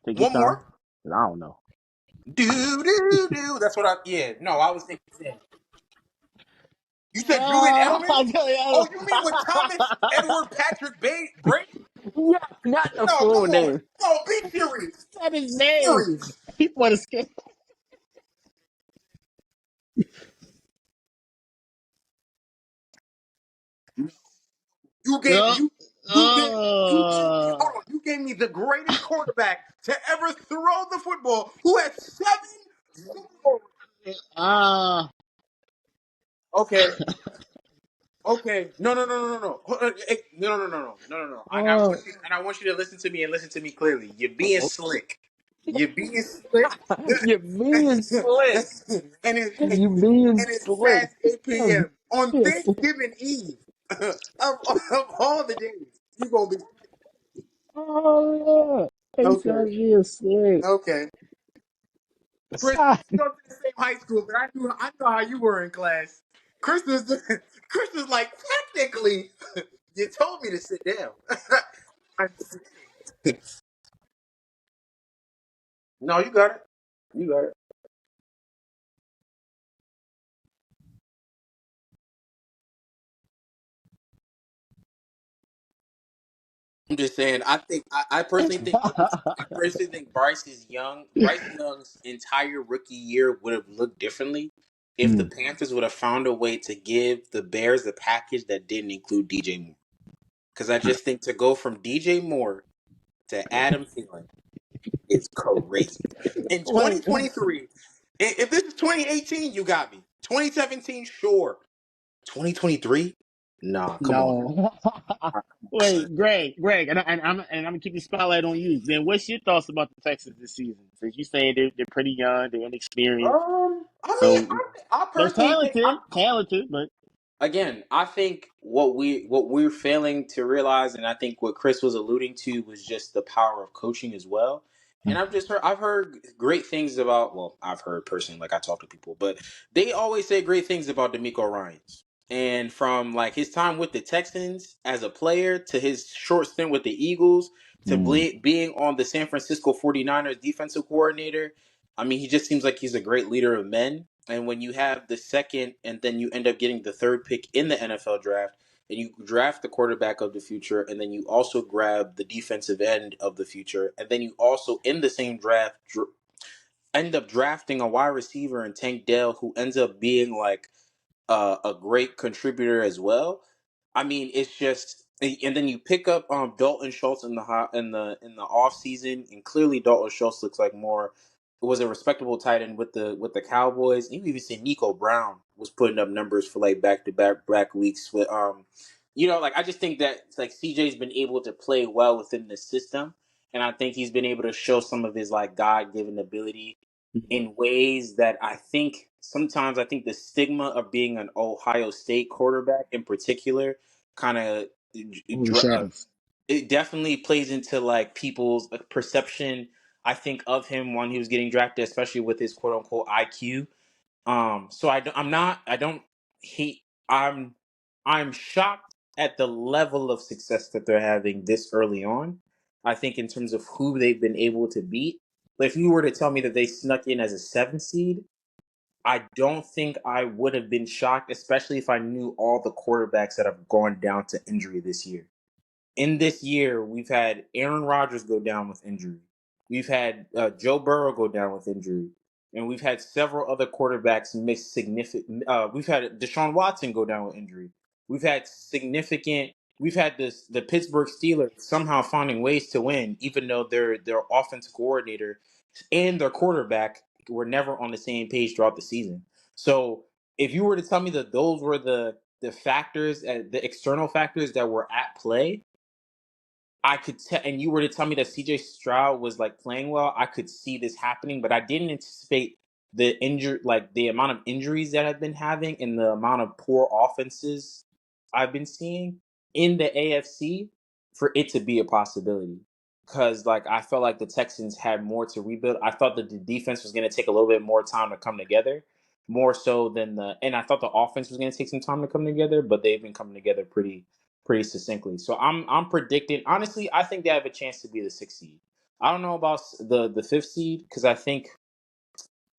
Take your One time. more. 'Cause I don't know. Do do do. That's what I. Yeah. No, I was thinking. You said Julian Oh, Edelman? I tell Oh, you, you mean with Thomas Edward Patrick Brady? yeah, not the No, come full on. name. No, be serious. Not his Be name. serious. He want to skip. You gave Uh, you you gave me uh, hold on. You gave me the greatest quarterback to ever throw the football, who had 7 Super Bowl. uh, Okay. Okay. No, no, no, no, no, no. No, no, no, no, no, no, no. And uh, I want you to listen to me and listen to me clearly. You're being slick. You're being slick. You're being slick. and it's You being and it's slick. past 8 Yes. p.m. on Yes. Thanksgiving Eve of all the days. You gonna be Oh yeah. He okay. said being slick. Okay. Chris, we Ah, didn't go to the same high school, but I know how you were in class. Chris was Chris was like, technically, you told me to sit down. No, you got it. You got it. I'm just saying. I personally think Bryce Young's entire rookie year would have looked differently if the mm. Panthers would have found a way to give the Bears a package that didn't include DJ Moore. Because I just think to go from DJ Moore to Adam Thielen is crazy. In wait. 2023, if this is 2018, you got me. 2017, sure. 2023, nah, come on. No. Wait, Greg, and I'm gonna keep the spotlight on you. Then, what's your thoughts about the Texans this season? Since you saying they're pretty young, they're inexperienced, I mean, so I they're personally think talented, but again, I think what we're failing to realize, and I think what Chris was alluding to was just the power of coaching as well. And I've heard great things about. Well, I've heard personally, like I talk to people, but they always say great things about D'Amico Ryans. And from like his time with the Texans as a player to his short stint with the Eagles to Mm. being on the San Francisco 49ers defensive coordinator. I mean, he just seems like he's a great leader of men. And when you have the second and then you end up getting the third pick in the NFL draft, and you draft the quarterback of the future, and then you also grab the defensive end of the future, and then you also in the same draft end up drafting a wide receiver in Tank Dell, who ends up being like a great contributor as well. I mean, it's just, and then you pick up Dalton Schultz in the off season, and clearly Dalton Schultz looks like more was a respectable tight end with the Cowboys. You even see Nico Brown was putting up numbers for like back weeks with like I just think that like CJ's been able to play well within the system, and I think he's been able to show some of his like God given ability in ways that I think sometimes I think the stigma of being an Ohio State quarterback in particular kind of Overshadows. it definitely plays into like people's perception. I think of him when he was getting drafted, especially with his quote unquote IQ. So I'm not. I don't. He. I'm shocked at the level of success that they're having this early on. I think in terms of who they've been able to beat. But if you were to tell me that they snuck in as a 7th seed, I don't think I would have been shocked, especially if I knew all the quarterbacks that have gone down to injury this year. In this year, we've had Aaron Rodgers go down with injury. We've had Joe Burrow go down with injury, and we've had several other quarterbacks miss significant. We've had Deshaun Watson go down with injury. We've had significant. We've had the Pittsburgh Steelers somehow finding ways to win, even though their offense coordinator and their quarterback were never on the same page throughout the season. So if you were to tell me that those were the factors, the external factors that were at play, I could tell, and you were to tell me that CJ Stroud was like playing well, I could see this happening, but I didn't anticipate the amount of injuries that I've been having and the amount of poor offenses I've been seeing in the AFC for it to be a possibility. Because like I felt like the Texans had more to rebuild. I thought that the defense was going to take a little bit more time to come together, more so than and I thought the offense was going to take some time to come together, but they've been coming together pretty succinctly. So I'm predicting. Honestly, I think they have a chance to be the 6th seed. I don't know about the 5th seed because I think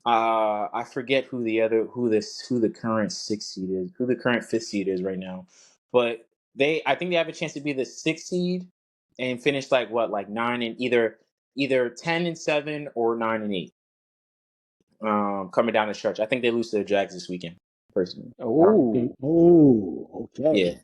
I forget who the current 6th seed is, who the current 5th seed is right now, but I think they have a chance to be the 6th seed and finish like what like 9 and either 10-7 or 9-8. Coming down the stretch, I think they lose to the Jags this weekend. Personally, I don't know. Oh, Yeah. okay.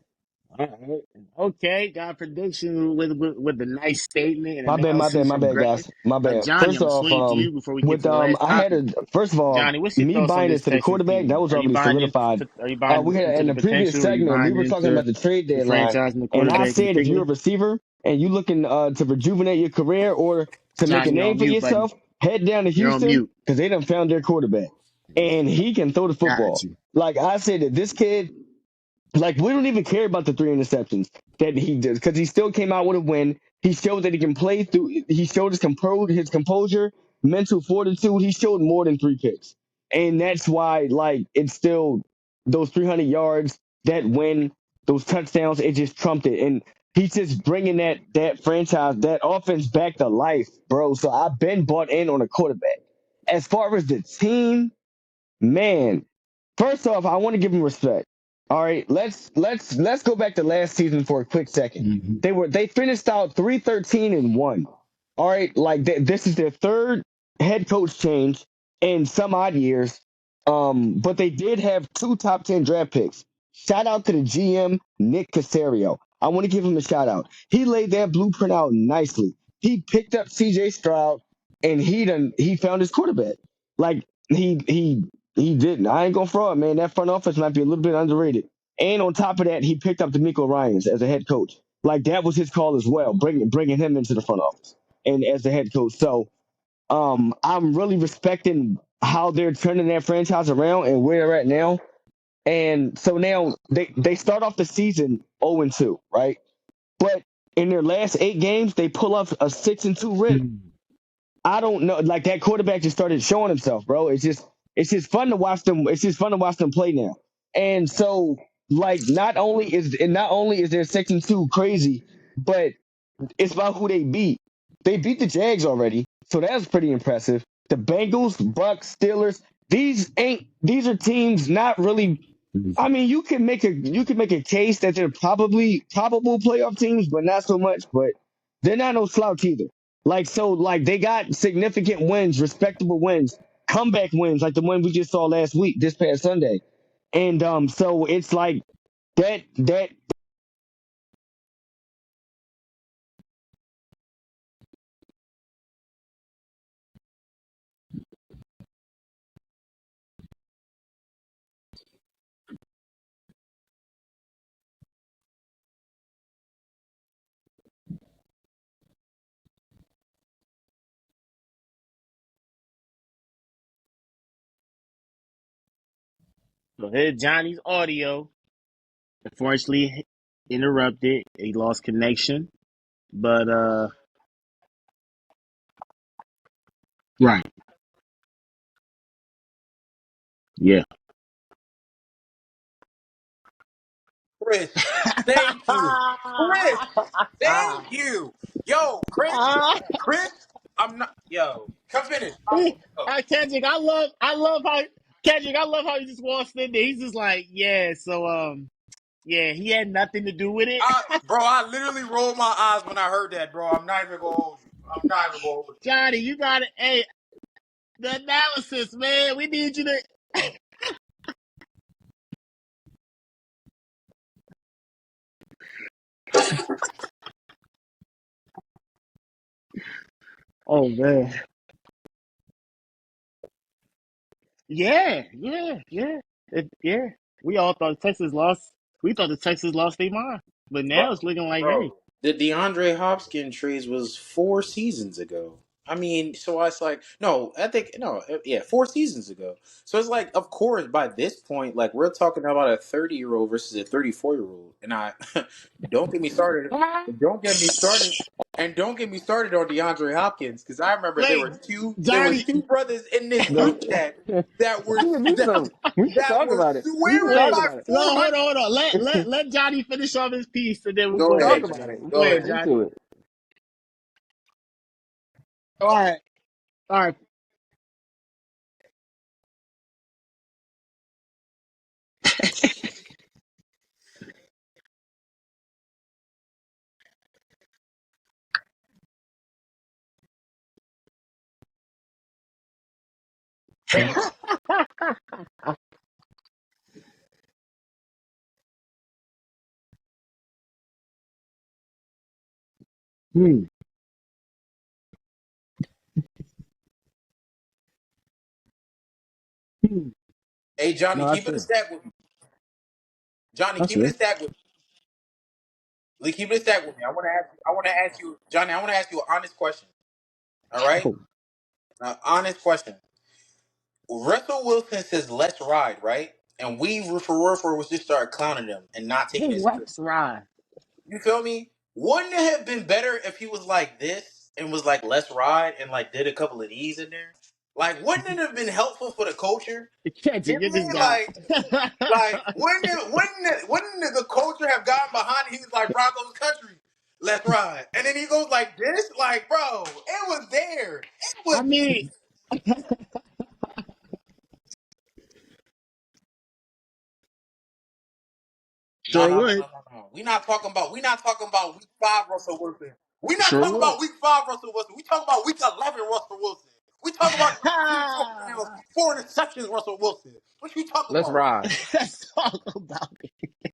All right. Okay, got a prediction with a nice statement and analysis My from bad, Greg. guys. My bad. Johnny, First I'm gonna off, swing to you before we get with to the last I had topic. a first of all, Johnny, what's your me thoughts on buying this into the Texans quarterback that team? was already solidified. Are you buying We had into in the the previous potential? Are you segment we buying were talking about into the trade the deadline, franchise and the and I quarterback in said if you're particular? a receiver and you looking to rejuvenate your career or to make a Johnny, you're name on for mute, buddy. yourself, head down to You're on Houston mute. because they done found their quarterback, and he can throw the Got football. you. Like I said, that this kid. Like we don't even care about the 3 interceptions that he did because he still came out with a win. He showed that he can play through. He showed his composure, mental fortitude. He showed more than 3 picks, and that's why like it's still those 300 yards, that win, those touchdowns. It just trumped it, and he's just bringing that franchise, that offense back to life, bro. So I've been bought in on a quarterback. As far as the team, man. First off, I want to give him respect. All right, let's go back to last season for a quick second. Hmm. They finished out 3-13-1. All right, like this is their third head coach change in some odd years. But they did have 2 top 10 draft picks. Shout out to the GM Nick Casario. I want to give him a shout out. He laid that blueprint out nicely. He picked up CJ Stroud and he found his quarterback. Like he didn't. I ain't gonna fraud, man. That front office might be a little bit underrated. And on top of that, he picked up D'Amico Ryans as a head coach. Like that was his call as well, bringing him into the front office and as the head coach. So I'm really respecting how they're turning that franchise around and where they're at now. And so now they start off the season 0-2, right? But in their last 8 games, they pull up a 6-2 rip. I don't know. Like that quarterback just started showing himself, bro. It's just fun to watch them. It's just fun to watch them play now. And so like not only is their 6-2 crazy, but It's about who they beat. They beat the Jags already, so that's pretty impressive. The Bengals, Bucks, Steelers. These are teams not really. I mean, you can make a case that they're probably probable playoff teams, but not so much. But they're not no slouch either. Like they got significant wins, respectable wins, comeback wins, like the one we just saw last week, this past Sunday. And so it's like that. So here's Johnny's audio. Unfortunately, interrupted. He lost connection. But right, yeah. Chris, thank you. Chris, thank you. Yo, Chris, I'm not. Yo, come finish. Go. Kendrick, I love how he just walks in there. He's just like, yeah. So yeah, he had nothing to do with it. Bro, I literally rolled my eyes when I heard that, bro. I'm not even gonna hold you. I'm not even gonna hold you. Johnny, you got it. Hey, the analysis, man. We need you to. Oh man. Yeah, yeah, yeah. Yeah. We all thought Texas lost. We thought the Texans lost their mind, but now it's looking like, hey, The DeAndre Hopkins trades was 4 seasons ago. I mean, so it's like no, I think no, yeah, 4 seasons ago. So it's like, of course, by this point, like we're talking about a 30-year-old versus a 34-year-old, and I don't get me started. Don't get me started, and don't get me started on DeAndre Hopkins because I remember wait, there were Johnny. two brothers in this No, group chat that were we can do something. We can that talk were about it. We can swearing talk Wait, by about it. no, 400. hold on. Let Johnny finish off his piece, and then we'll Go go Talk ahead, back to about that. it. Johnny. We Go can Go get ahead, ahead. Johnny. into it. All right, all right. Hmm. Hmm. Hey, Johnny, No, that's keep it a fair. stack with me. Johnny, That's keep it a fair. stack with me. Lee, keep it a stack with me. I want to ask you, Johnny. I want to ask you an honest question. All right, Oh, an honest question. Russell Wilson says let's ride, right? And we for was just start clowning him and not taking it serious. let's ride. You feel me? Wouldn't it have been better if he was like this and was like let's ride and like did a couple of these in there? Like, wouldn't it have been helpful for the culture? Can't you You know get what I this mean? guy? Wouldn't the culture have gotten behind it? He was like, Broncos country, let's ride. And then he goes like this, like, bro, it was there. It I was mean, no, sure no, no, would. no, no, no. We not talking about week 5 Russell Wilson. We not Sure talking would. about week 5 Russell Wilson. We talking about week 11 Russell Wilson. We talk about 3 touchdowns, 4 interceptions Russell Wilson. What you talking Let's about? ride. Let's talk about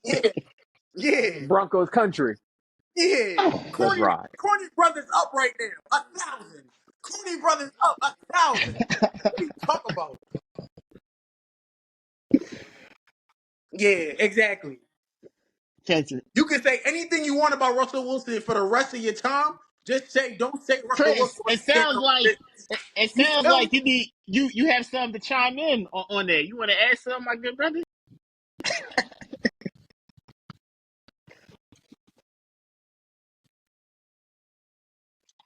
Yeah, yeah. Broncos country. Yeah, Let's Corny, ride. Corny Brothers up right now, 1,000. Corny Brothers up 1,000. What are you talking about? Yeah, exactly. it. You can say anything you want about Russell Wilson for the rest of your time. Just say, don't say Russell Wilson Chris, when he can't. it You sounds feel me? like you have something to chime in on that. You want to add something, my good brother?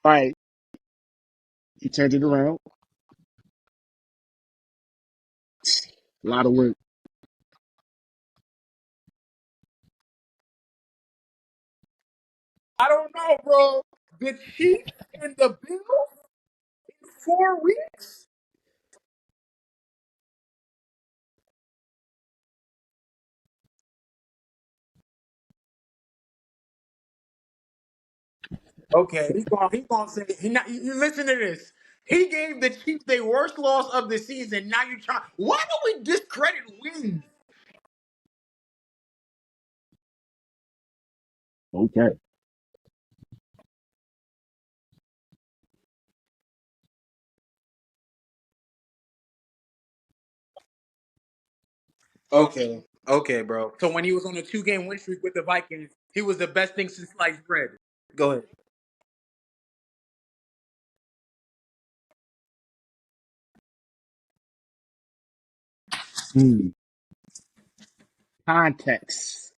All right, he turned it around. A lot of work. I don't know, bro. The Chiefs and the Bills in 4 weeks. Okay, he gonna say he not. You listen to this. He gave the Chiefs their worst loss of the season. Now you try. Why do we discredit wins? Okay. Okay, bro. So when he was on a 2 game win streak with the Vikings, he was the best thing since sliced bread. Go ahead. Hmm. Context.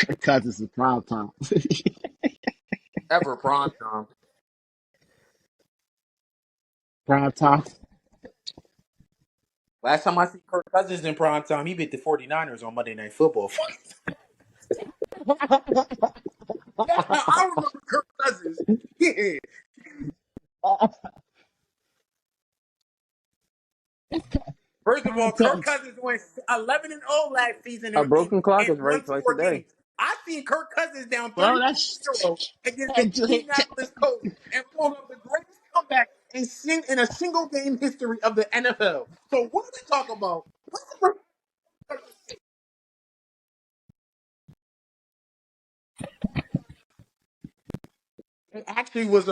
Because it's a prime time. Ever prime time. Prime time. Last time I see Kirk Cousins in prime time, he beat the 49ers on Monday Night Football. I remember Kirk Cousins. Yeah. First of all, Kirk Context. Cousins went 11-0 last season A and, broken clock and is won right twice a 4 games. day. I seen Kirk Cousins down Well, 34 that's 0 against the Indianapolis Colts and pulled up the greatest comeback in a single game history of the NFL. So what are we talking about? It actually was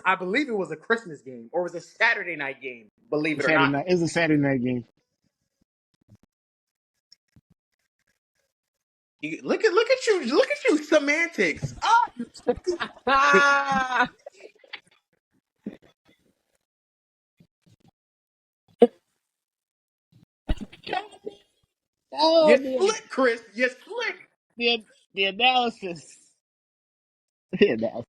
I believe it was a Christmas game or it was a Saturday night game. Believe it or Saturday not. night. It was a Saturday night game. Look at you, semantics. Ah, you stupid. Ah! Oh, You slick, Chris. You slick. the the analysis. The analysis.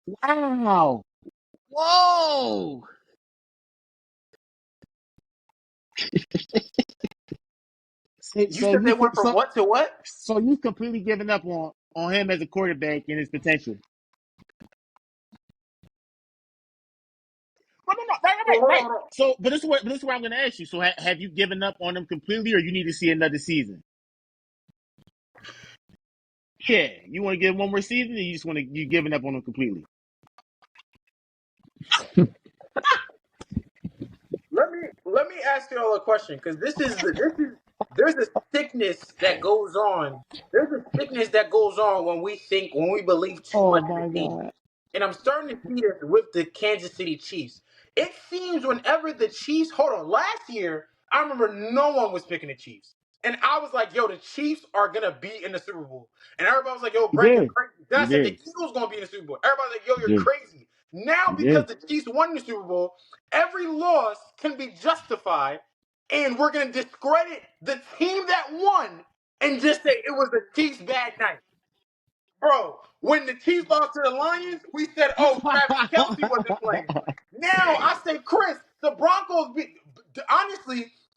Wow. Whoa. So, You so said they you went from so what to what? so you completely given up on him as a quarterback and his potential. No, no, no. Right, right, Oh, right, hold on, right. hold on. So, but this is what I'm going to ask you. So, have you given up on him completely, or you need to see another season? Yeah, you want to give him one more season, or you just want to you giving up on him completely? Let me ask you all a question because there's a sickness that goes on. There's a sickness that goes on when we believe too Oh much in the my team. God. And I'm starting to see this with the Kansas City Chiefs. It seems whenever the Chiefs, hold on, last year, I remember no one was picking the Chiefs. And I was like, yo, the Chiefs are going to be in the Super Bowl. And everybody was like, yo, You Greg, you're did. crazy. Then I You said, the did. Eagles going to be in the Super Bowl. Everybody's like, yo, You you're did. crazy. Now, You because did. the Chiefs won the Super Bowl, every loss can be justified. And we're going to discredit the team that won and just say it was the Chiefs' bad night. Bro, when the Chiefs lost to the Lions, we said, "Oh, Travis Kelsey wasn't playing." Now I say, Chris, the Broncos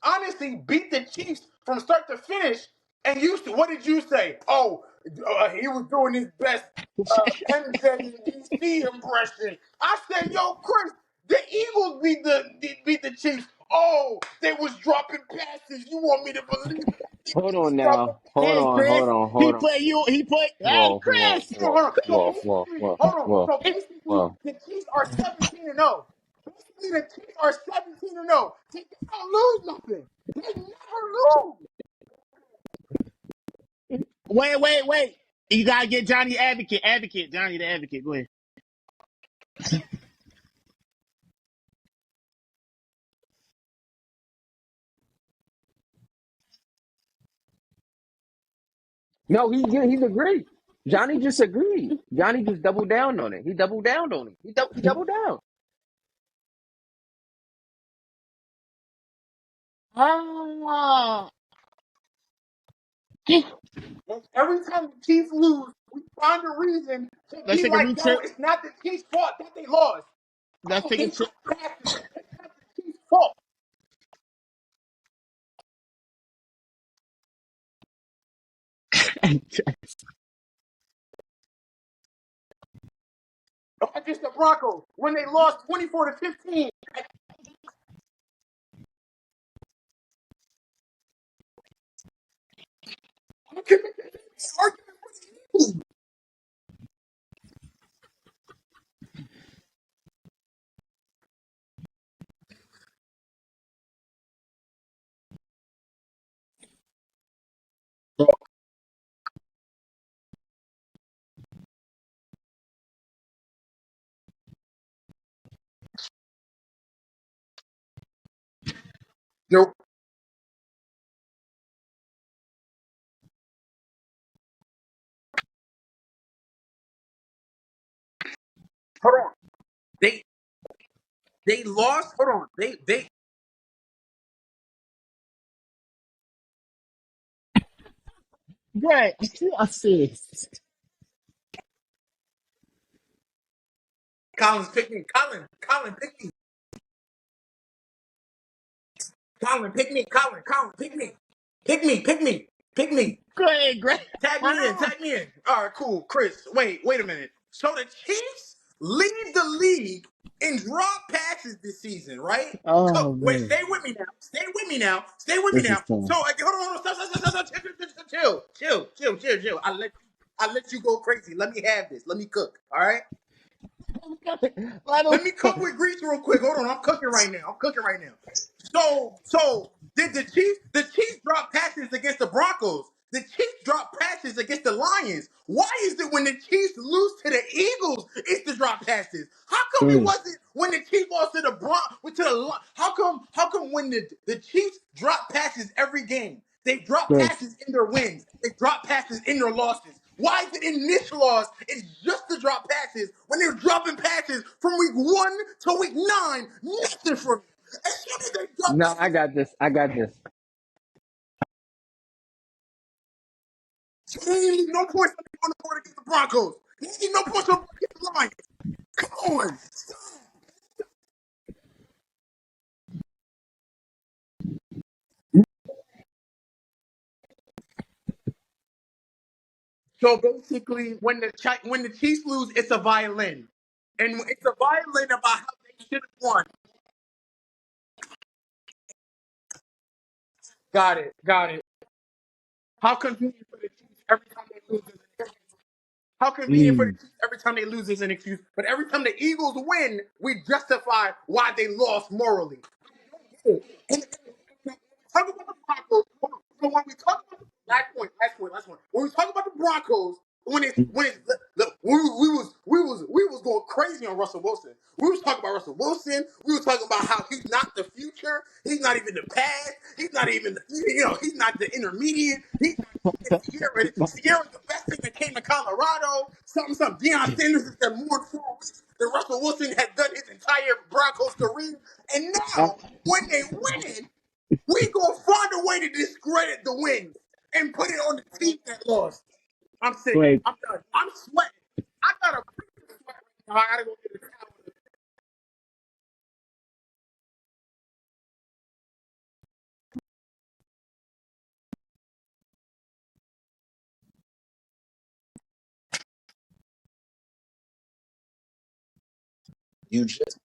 honestly beat the Chiefs from start to finish. And what did you say? Oh, he was doing his best MJ and DC impression. I said, "Yo, Chris, the Eagles beat the Chiefs. Oh, they was dropping passes. You want me to believe the Hold Eagles was on dropping now. Hold Hey, passes?" on. Chris. Hold on. He Hold on. played you. He played. Hey, Whoa, whoa, Chris. Hold whoa, on. So whoa, whoa, basically, whoa, hold on. whoa, So basically, whoa. the Chiefs are 17-0. Basically, the Chiefs are 17-0. They don't lose nothing. They never lose. Wait, wait, wait. You gotta get Johnny Advocate. Advocate. Johnny the Advocate. Go ahead. No, he's agreed. Johnny just agreed. Johnny just doubled down on it. He doubled down on it. He doubled down. Ah. And every time the Chiefs lose, we find a reason to Let's be take a like, road yo, trip. it's not the Chiefs' fault that they lost. Let's Oh, take they a trip. dropped passes. It's not the Chiefs' fault. Against the Broncos when they lost 24-15. I can make this argument with you. Yo, hold on. They they lost. Hold on. They Right. I'm serious. Collins pick me. Colin pick me. Colin pick me. Colin pick me. Pick me. Go ahead, Greg. Tag me in. Tag me in. All right, cool. Chris, wait a minute. So the Chiefs lead the league in drop passes this season, right? Oh Wait, man, stay with me now. Stay with me now. Stay with me this is now. fun. So like, hold on. Stop. Chill. I let you go crazy. Let me have this. Let me cook. All right. I Let don't. me cook with grease real quick. Hold on, I'm cooking right now. So did the Chiefs drop passes against the Broncos? The Chiefs drop passes against the Lions. Why is it when the Chiefs lose to the Eagles, it's the drop passes? How come it Mm, wasn't when the Chiefs lost to the how come when the Chiefs drop passes every game? They drop Chris, passes in their wins. They drop passes in their losses. Why is it in this loss? It's just the drop passes when they're dropping passes from week 1 to week 9. Nothing from as soon as they drop No, I passes, got this. I got this. he ain't leave no points on the board against the Broncos. He ain't leave no points on the board against the Lions. Come on. So basically, when the Chiefs lose, it's a violin, and it's a violin about how they should have won. Got it. How convenient for the Chiefs every time they lose. How convenient for the mm, Chiefs every time they lose is an excuse, but every time the Eagles win, we justify why they lost morally. And talk about the Broncos. Hold on. So when we talk about the last point. When we talk about the Broncos, when it's look, we was going crazy on Russell Wilson. We was talking about Russell Wilson. We was talking about how he's not the future. He's not even the past. He's not even he's not the intermediate. He's not even Sierra. Sierra's the best thing that came to Colorado. Something. Deion Sanders is the more 4 weeks than Russell Wilson had done his entire Broncos career. And uh, now when they win it. We gonna find a way to discredit the wins and put it on the team that lost. I'm sick. wait, I'm done. I'm sweating. I got a freaking sweat right now. I gotta go get a towel. You just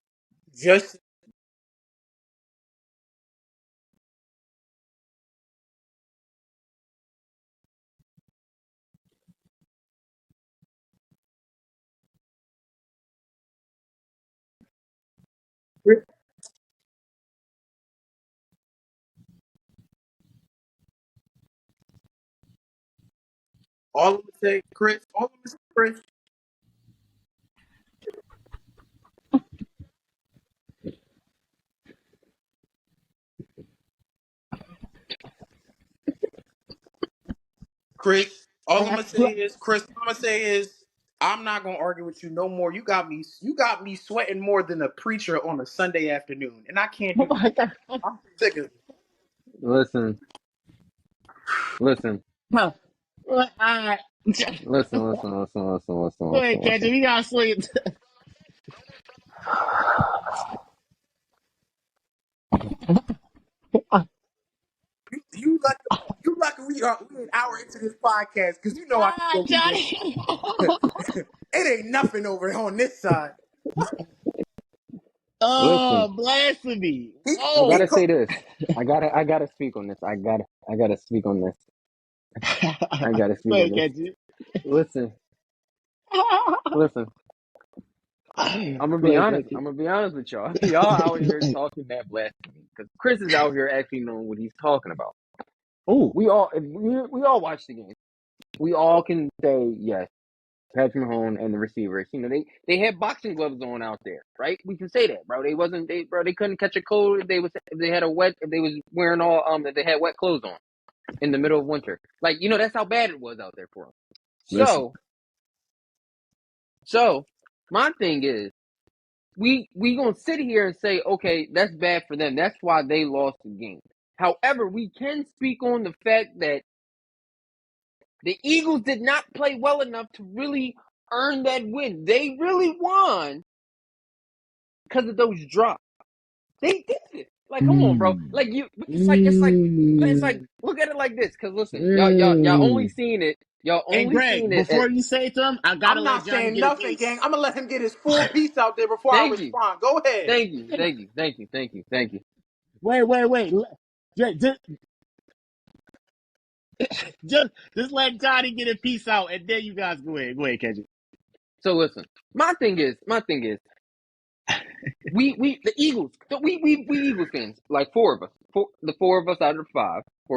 all I'm gonna say, Chris. All I'm gonna say, Chris. All I'm gonna say is, Chris. All I'm gonna say is, I'm not gonna argue with you no more. You got me. You got me sweating more than a preacher on a Sunday afternoon, and I can't oh do that. my god, I'm sick of it. Listen, listen. Huh. Well, all right. Go ahead, catch it. We got to sleep. You lucky, you lucky we an hour into this podcast because you know I can Ah, go for days. Johnny. It ain't nothing over on this side. Listen, Oh, blasphemy. He I he Oh. gotta co- say this. I gotta speak on this. I gotta speak on this. I gotta Go speak on ahead, this. catch it. Listen, listen. I'm gonna Go be ahead, honest. catch it. I'm gonna be honest with y'all. Y'all out here talking that blasphemy because Chris is out here actually knowing what he's talking about. Oh, We all watch the game. We all can say yes. Patrick Mahomes and the receivers, they had boxing gloves on out there, right? We can say that, bro. They couldn't catch a cold if they had if they was wearing if they had wet clothes on in the middle of winter. Like, that's how bad it was out there for them. listen. So my thing is, we gonna sit here and say, okay, that's bad for them. That's why they lost the game. However, we can speak on the fact that the Eagles did not play well enough to really earn that win. They really won because of those drops. They did it. Like, come on, bro. Mm. Like Mm. look at it like this. Cause listen, y'all only Mm. seen it. Y'all And only seen Greg, it at. before you say to him, I gotta I'm let not Johnny saying get a nothing, gang. piece. I'm gonna let him get his full piece out there before I Thank you, respond. Go ahead. thank you, thank you, thank you, thank you, thank you. Wait. Just let Johnny get a piece out, and then you guys go ahead. Go ahead, catch it. So listen, my thing is, the Eagles, we Eagles fans, like the four of us out of the five, You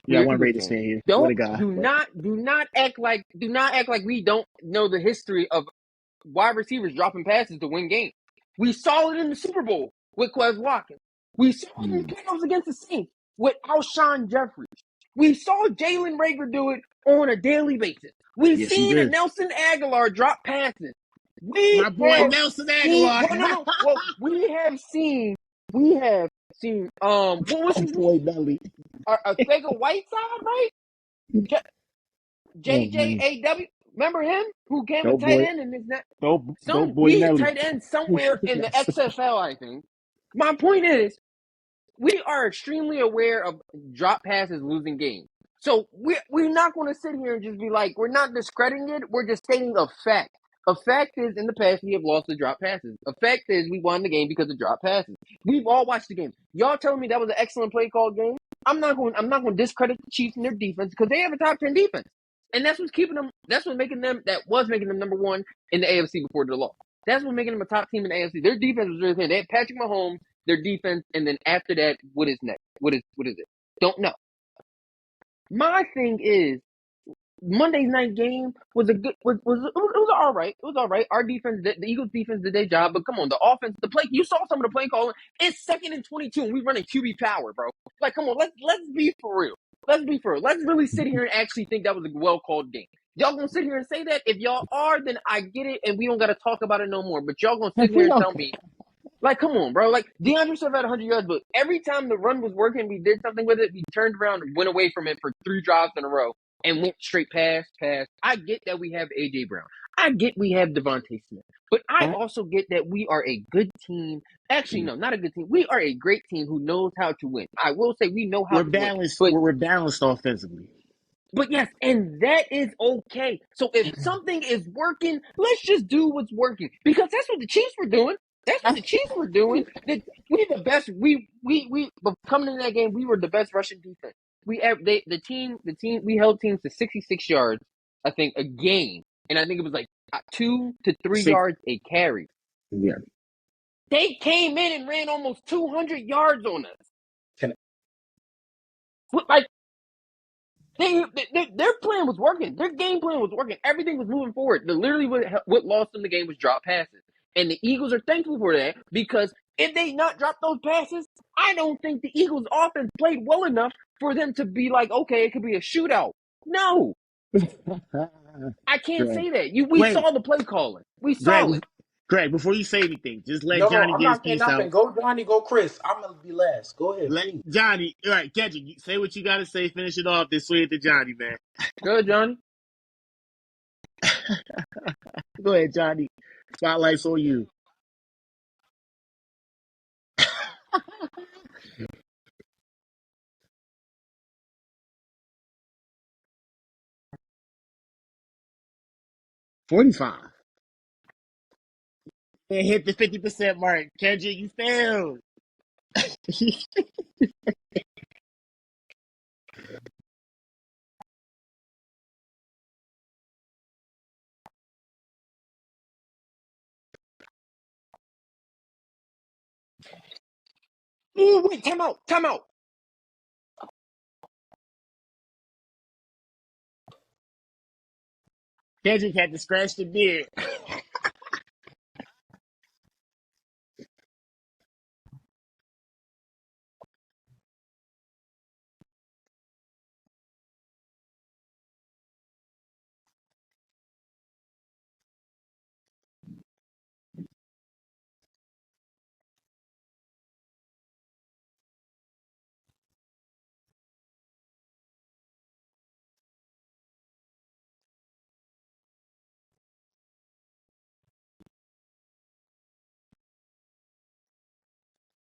we got are one Eagles Raiders fans. fan here. What a Don't guy. do not act like we don't know the history of wide receivers dropping passes to win games. We saw it in the Super Bowl with Quez Watkins. We saw it in the Mm. playoffs against the Saints with Alshon Jeffries. We saw Jalen Rager do it on a daily basis. We've Yes, he seen did. Nelson Aguilar drop passes. My We boy have Nelson seen Aguilar. well, no. Well, we have seen what was My his boy name? Nelly. Sega Whiteside, right? J- Oh man, JJAW. Remember him who came a dope tight boy, end and is not dope boy he a Nelly. tight end somewhere in the Yes. XFL, I think. My point is, we are extremely aware of drop passes losing games. So we're not going to sit here and just be like, we're not discrediting it. We're just stating a fact. A fact is, in the past, we have lost the drop passes. A fact is, we won the game because of drop passes. We've all watched the game. Y'all telling me that was an excellent play call game? I'm not going to discredit the Chiefs and their defense because they have a top 10 defense, and that's what's keeping them. That was making them number one in the AFC before the loss. That's what's making them a top team in the AFC. Their defense was really thin. They had Patrick Mahomes, their defense, and then after that, what is next? What is it? Don't know. My thing is, Monday's night game was a good it was all right. It was all right. Our defense, the Eagles defense did their job, but come on, the offense, the play. You saw some of the play calling. It's 2nd and 22, and we running QB power, bro. Like, come on, let's be for real. Let's be for real. Let's really sit here and actually think that was a well called game. Y'all gonna sit here and say that? If y'all are, then I get it, and we don't gotta talk about it no more. But y'all gonna sit here We and don't. tell me, like, come on, bro. Like, DeAndre Swift had 100 yards, but every time the run was working, we did something with it. We turned around and went away from it for 3 drives in a row and went straight pass. I get that we have A.J. Brown. I get we have Devontae Smith. But I also get that we are a good team. Actually, no, not a good team. We are a great team who knows how to win. I will say we know how We're to win. balanced. But We're balanced offensively. but yes, and that is okay. So if something is working, let's just do what's working because that's what the Chiefs were doing. That's what the Chiefs were doing. We the best. But coming in that game, we were the best rushing defense. The team we held teams to 66 yards, I think, a game, and I think it was like 2 to 3 Six. yards a carry. Yeah. They came in and ran almost 200 yards on us. Can, Like, their plan was working. Their game plan was working. Everything was moving forward. Literally, what lost them the game was drop passes. And the Eagles are thankful for that because if they not drop those passes, I don't think the Eagles' offense played well enough for them to be like, okay, it could be a shootout. No, I can't Greg. say that. We Wait, saw the play calling. We Greg. saw it. Greg, before you say anything, just let No, Johnny I'm get his not saying piece out. nothing. Go Johnny, go Chris. I'm gonna be last. Go ahead, Let please. Johnny, all right, Kendrick, say what you got to say. Finish it off. Then swing it to Johnny, man. Good, Johnny. Go ahead, Johnny. Spotlight's on you. 45. And hit the 50% mark. Kendrick, you failed. Ooh, wait, time out, time out. Kendrick had to scratch the beard.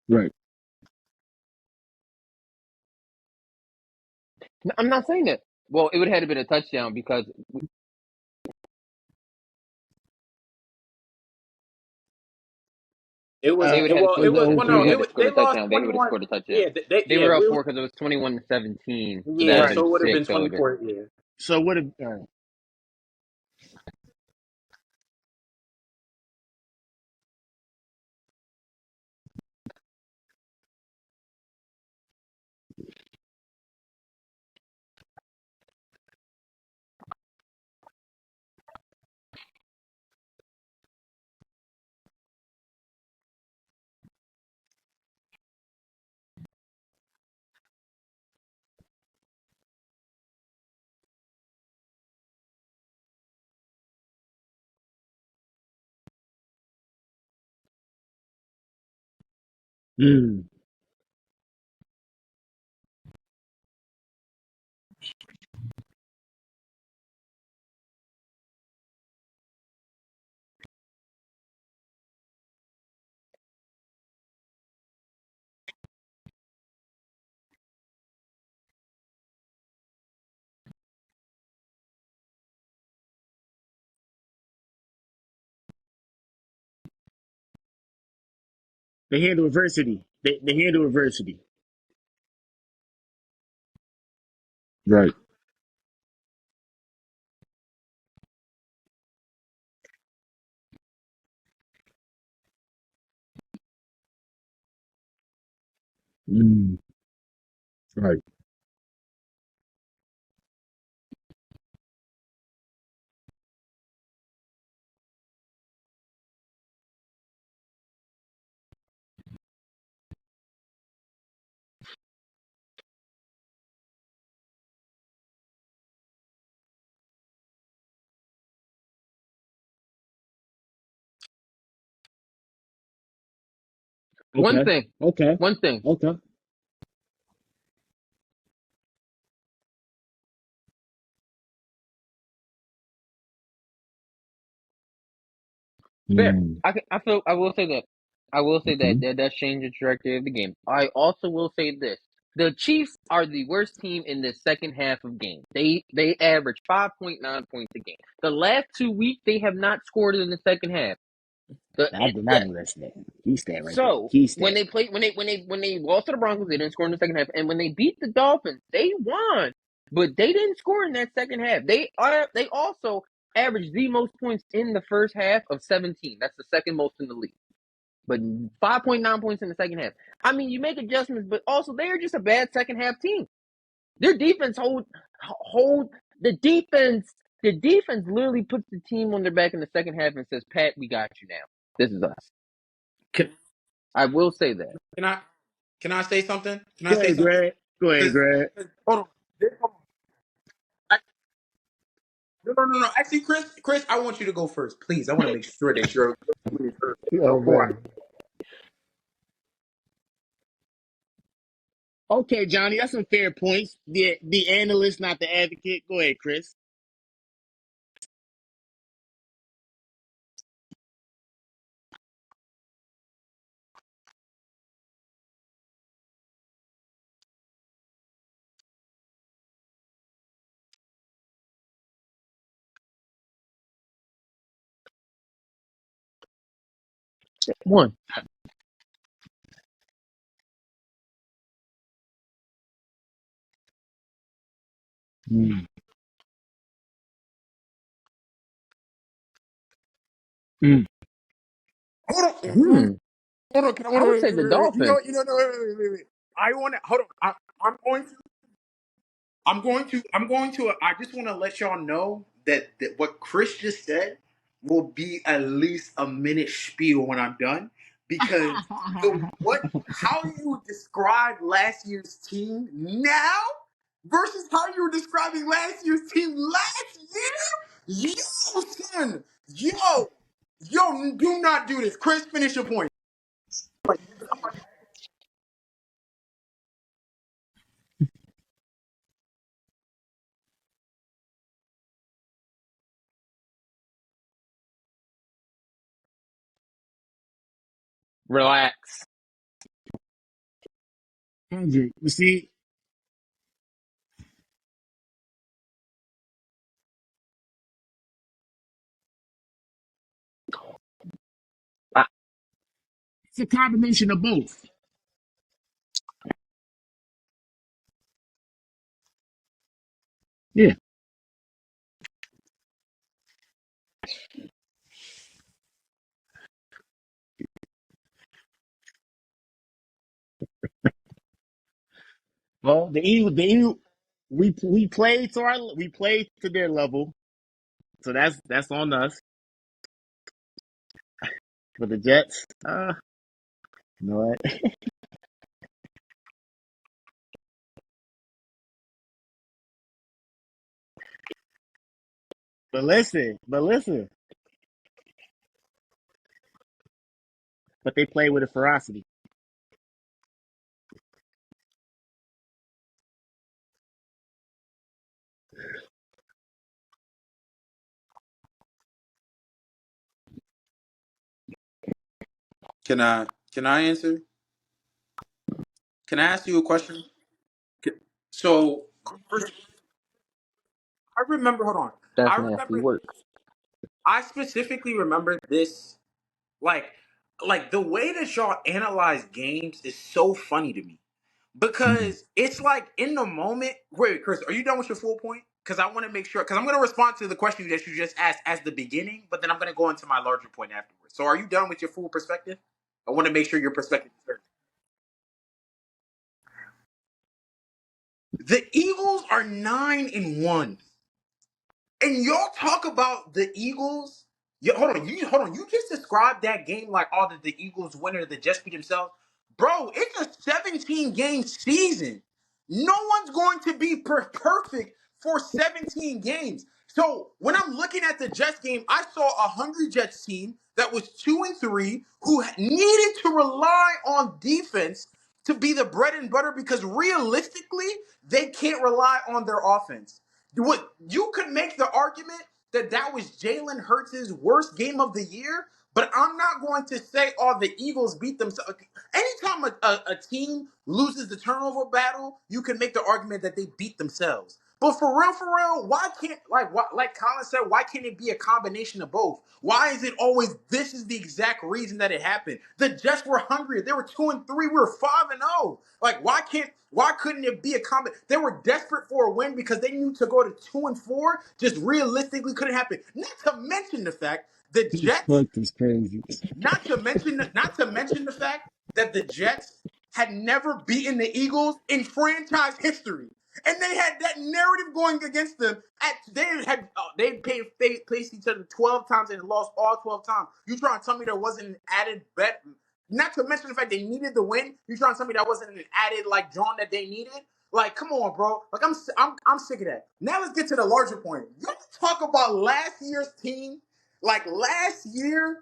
Right. No, I'm not saying that. Well, it would have had to been a touchdown because It was they Uh, would it have had to well score. it was was the well They no would 03 have it had hit? to was score they the lost touchdown. They would have 21. scored a touchdown. Yeah, they They yeah were up we 4 because it was 21-17. So that would yeah have Right. so been it would have been sick. That would have been. 24. Yeah. So what if mm. They handle adversity. They handle adversity. Right. Mm. Right. One Okay. thing. Okay. One thing. Okay. Fair. Mm. I feel. I will say that. I will say that Hmm. that does change the trajectory of the game. I also will say this: the Chiefs are the worst team in the second half of games. They average 5.9 points a game. The last 2 weeks they have not scored in the second half. The, I did the not know that stat. Key stat right there. So Key when stat. they play when they lost to the Broncos, they didn't score in the second half. And when they beat the Dolphins, they won. But they didn't score in that second half. They also averaged the most points in the first half of 17. That's the second most in the league. But 5.9 points in the second half. I mean, you make adjustments, but also they are just a bad second half team. Their defense hold the defense. The defense literally puts the team on their back in the second half and says, "Pat, we got you now. This is us." Can, I will say that. can I can I say something? Can I Go say ahead, something? Greg. Go ahead, 'Cause- Greg. 'cause- hold on. I- No. Actually, Chris, I want you to go first, please. I want to make sure that you're Oh before I. man. Okay, Johnny, that's some fair points. The analyst, not the advocate. Go ahead, Chris. One. Mm. Mm. Hold on. Hmm. Hold on. Can I, hold I on. would say the Wait. Dolphins. No. Wait. I want to. Hold on. I'm going to. I just want to let y'all know that what Chris just said will be at least a minute spiel when I'm done, because how you describe last year's team now versus how you were describing last year's team last year. Yo, son. Yo, do not do this. Chris, finish your point. Relax. Kendrick, you see, I, it's a combination of both. Yeah. Well, we played to their level, so that's on us. For the Jets, you know what? But listen, but they play with a ferocity. Can I answer? Can I ask you a question? Can- So first, I remember. Hold on. that's I nasty remember. work. I specifically remember this. Like, the way that y'all analyze games is so funny to me, Mm. because it's like in the moment. Wait, Chris, are you done with your full point? Because I want to make sure. Because I'm going to respond to the question that you just asked as the beginning, but then I'm going to go into my larger point afterwards. So, are you done with your full perspective? I want to make sure your perspective is heard. The Eagles are 9-1. And y'all talk about the Eagles. Hold on. You just described that game like all the Eagles winner that just beat themselves. Bro, it's a 17 game season. No one's going to be perfect for 17 games. So when I'm looking at the Jets game, I saw a hungry Jets team that was 2-3 who needed to rely on defense to be the bread and butter, because realistically, they can't rely on their offense. What you could make the argument that was Jalen Hurts' worst game of the year, but I'm not going to say, oh, the Eagles beat themselves. Anytime a team loses the turnover battle, you can make the argument that they beat themselves. But for real, why can't, like Colin said, why can't it be a combination of both? Why is it always this is the exact reason that it happened? The Jets were hungry. They were 2-3. We were 5-0. Like, why couldn't it be a combo? They were desperate for a win because they knew to go to 2-4 just realistically couldn't happen. Not to mention the fact the This Jets, fuck is crazy. not to mention the fact that the Jets had never beaten the Eagles in franchise history. And they had that narrative going against them. They faced each other 12 times and lost all 12 times. You trying to tell me there wasn't an added bet? Not to mention the fact they needed the win. You trying to tell me that wasn't an added drawn that they needed? Like, come on, bro. Like, I'm sick of that. Now let's get to the larger point. talk about last year's team, like last year,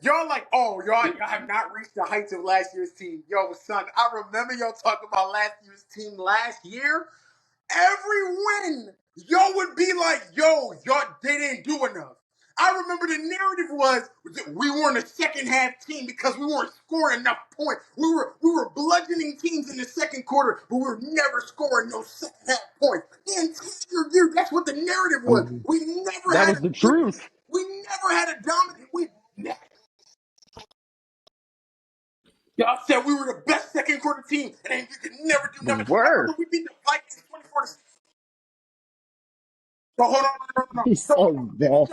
y'all like, oh, y'all have not reached the heights of last year's team. Yo, son, I remember y'all talking about last year's team last year. Every win, y'all would be like, yo, y'all they didn't do enough. I remember the narrative was that we weren't a second half team because we weren't scoring enough points. We were bludgeoning teams in the second quarter, but we were never scoring no second half points. The entire year, that's what the narrative was. We never That had was a the good. truth. We never had a dominant. Y'all said we were the best second quarter team, and then you could never do We nothing. I were. remember we beat the Vikings 24-6. So hold on, no. He's So so bad.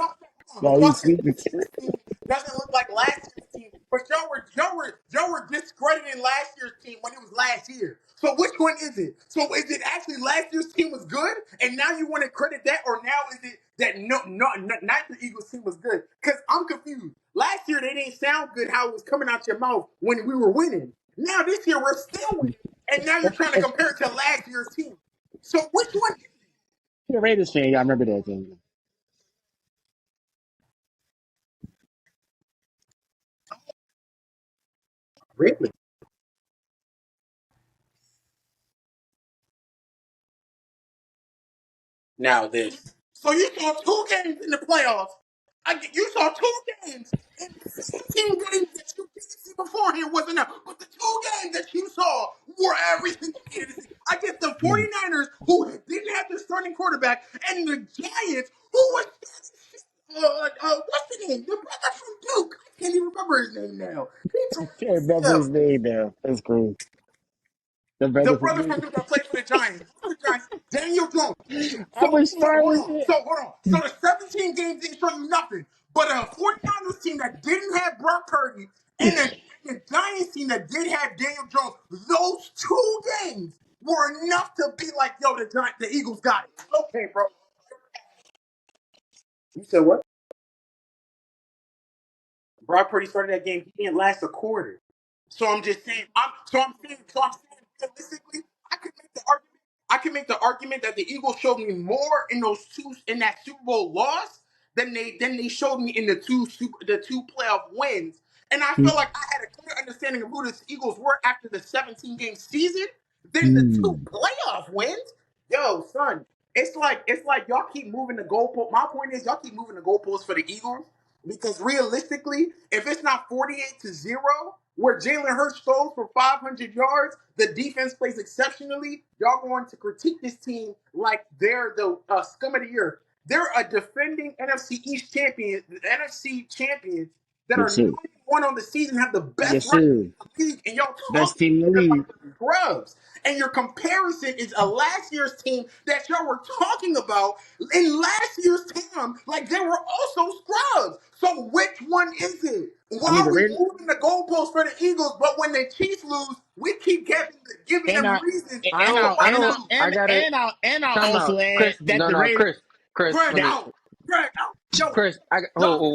No, y'all he's said stupid. this year's team doesn't look like last year's team, but y'all were discrediting last year's team when it was last year. So which one is it? So is it actually last year's team was good, and now you want to credit that, or now is it that not the Eagles team was good? Because I'm confused. Last year they didn't sound good how it was coming out your mouth when we were winning. Now this year we're still winning, and now you're trying to compare it to last year's team. So which one? You're a Raiders fan. I remember that thing. Really? Now this. So you saw two games in the playoffs. You saw two games, and the 17 games that you didn't see beforehand wasn't enough. But the two games that you saw were everything you needed to see. I get the 49ers, who didn't have their starting quarterback, and the Giants, who was what's the name? The brother from Duke. I can't even remember his name now. He I tore can't his remember ACL. his name now. That's cool. The The brother from brother me. from Duke that played for the Giants. Daniel Jones. I was starting it. So hold on. So the 17 games didn't show you nothing. But a 49ers team that didn't have Brock Purdy and the Giants team that did have Daniel Jones, those two games were enough to be like, yo, the Eagles got it. Okay, bro. You said what? Brock Purdy started that game. He didn't last a quarter. So I'm just saying. I'm saying. Realistically, I could make the argument. I can make the argument that the Eagles showed me more in that Super Bowl loss than they showed me in the two playoff wins. And I felt like I had a clear understanding of who the Eagles were after the 17 game season than the two playoff wins. Yo, son, it's like y'all keep moving the goalpost. My point is y'all keep moving the goalposts for the Eagles because realistically, if it's not 48-0, where Jalen Hurts throws for 500 yards, the defense plays exceptionally. Y'all going to critique this team like they're the scum of the earth. They're a defending NFC East champion, the NFC champions that are Yes, sir. 91 on the season, have the best Yes, record sir. in the league, and y'all Best talking team in the about league. the scrubs. And your comparison is a last year's team that y'all were talking about in last year's time, like they were also scrubs. So which one is it? I Why mean, are the we Raiders. moving the goalposts for the Eagles, but when the Chiefs lose, we keep giving And them I reasons I and don't. I why I and they I don't. lose? I and gotta and I and I time also out, add Chris. that No, the no, Raiders. Chris. Chris, Greg let me. out, Greg out. Yo, Chris, I got. y'all.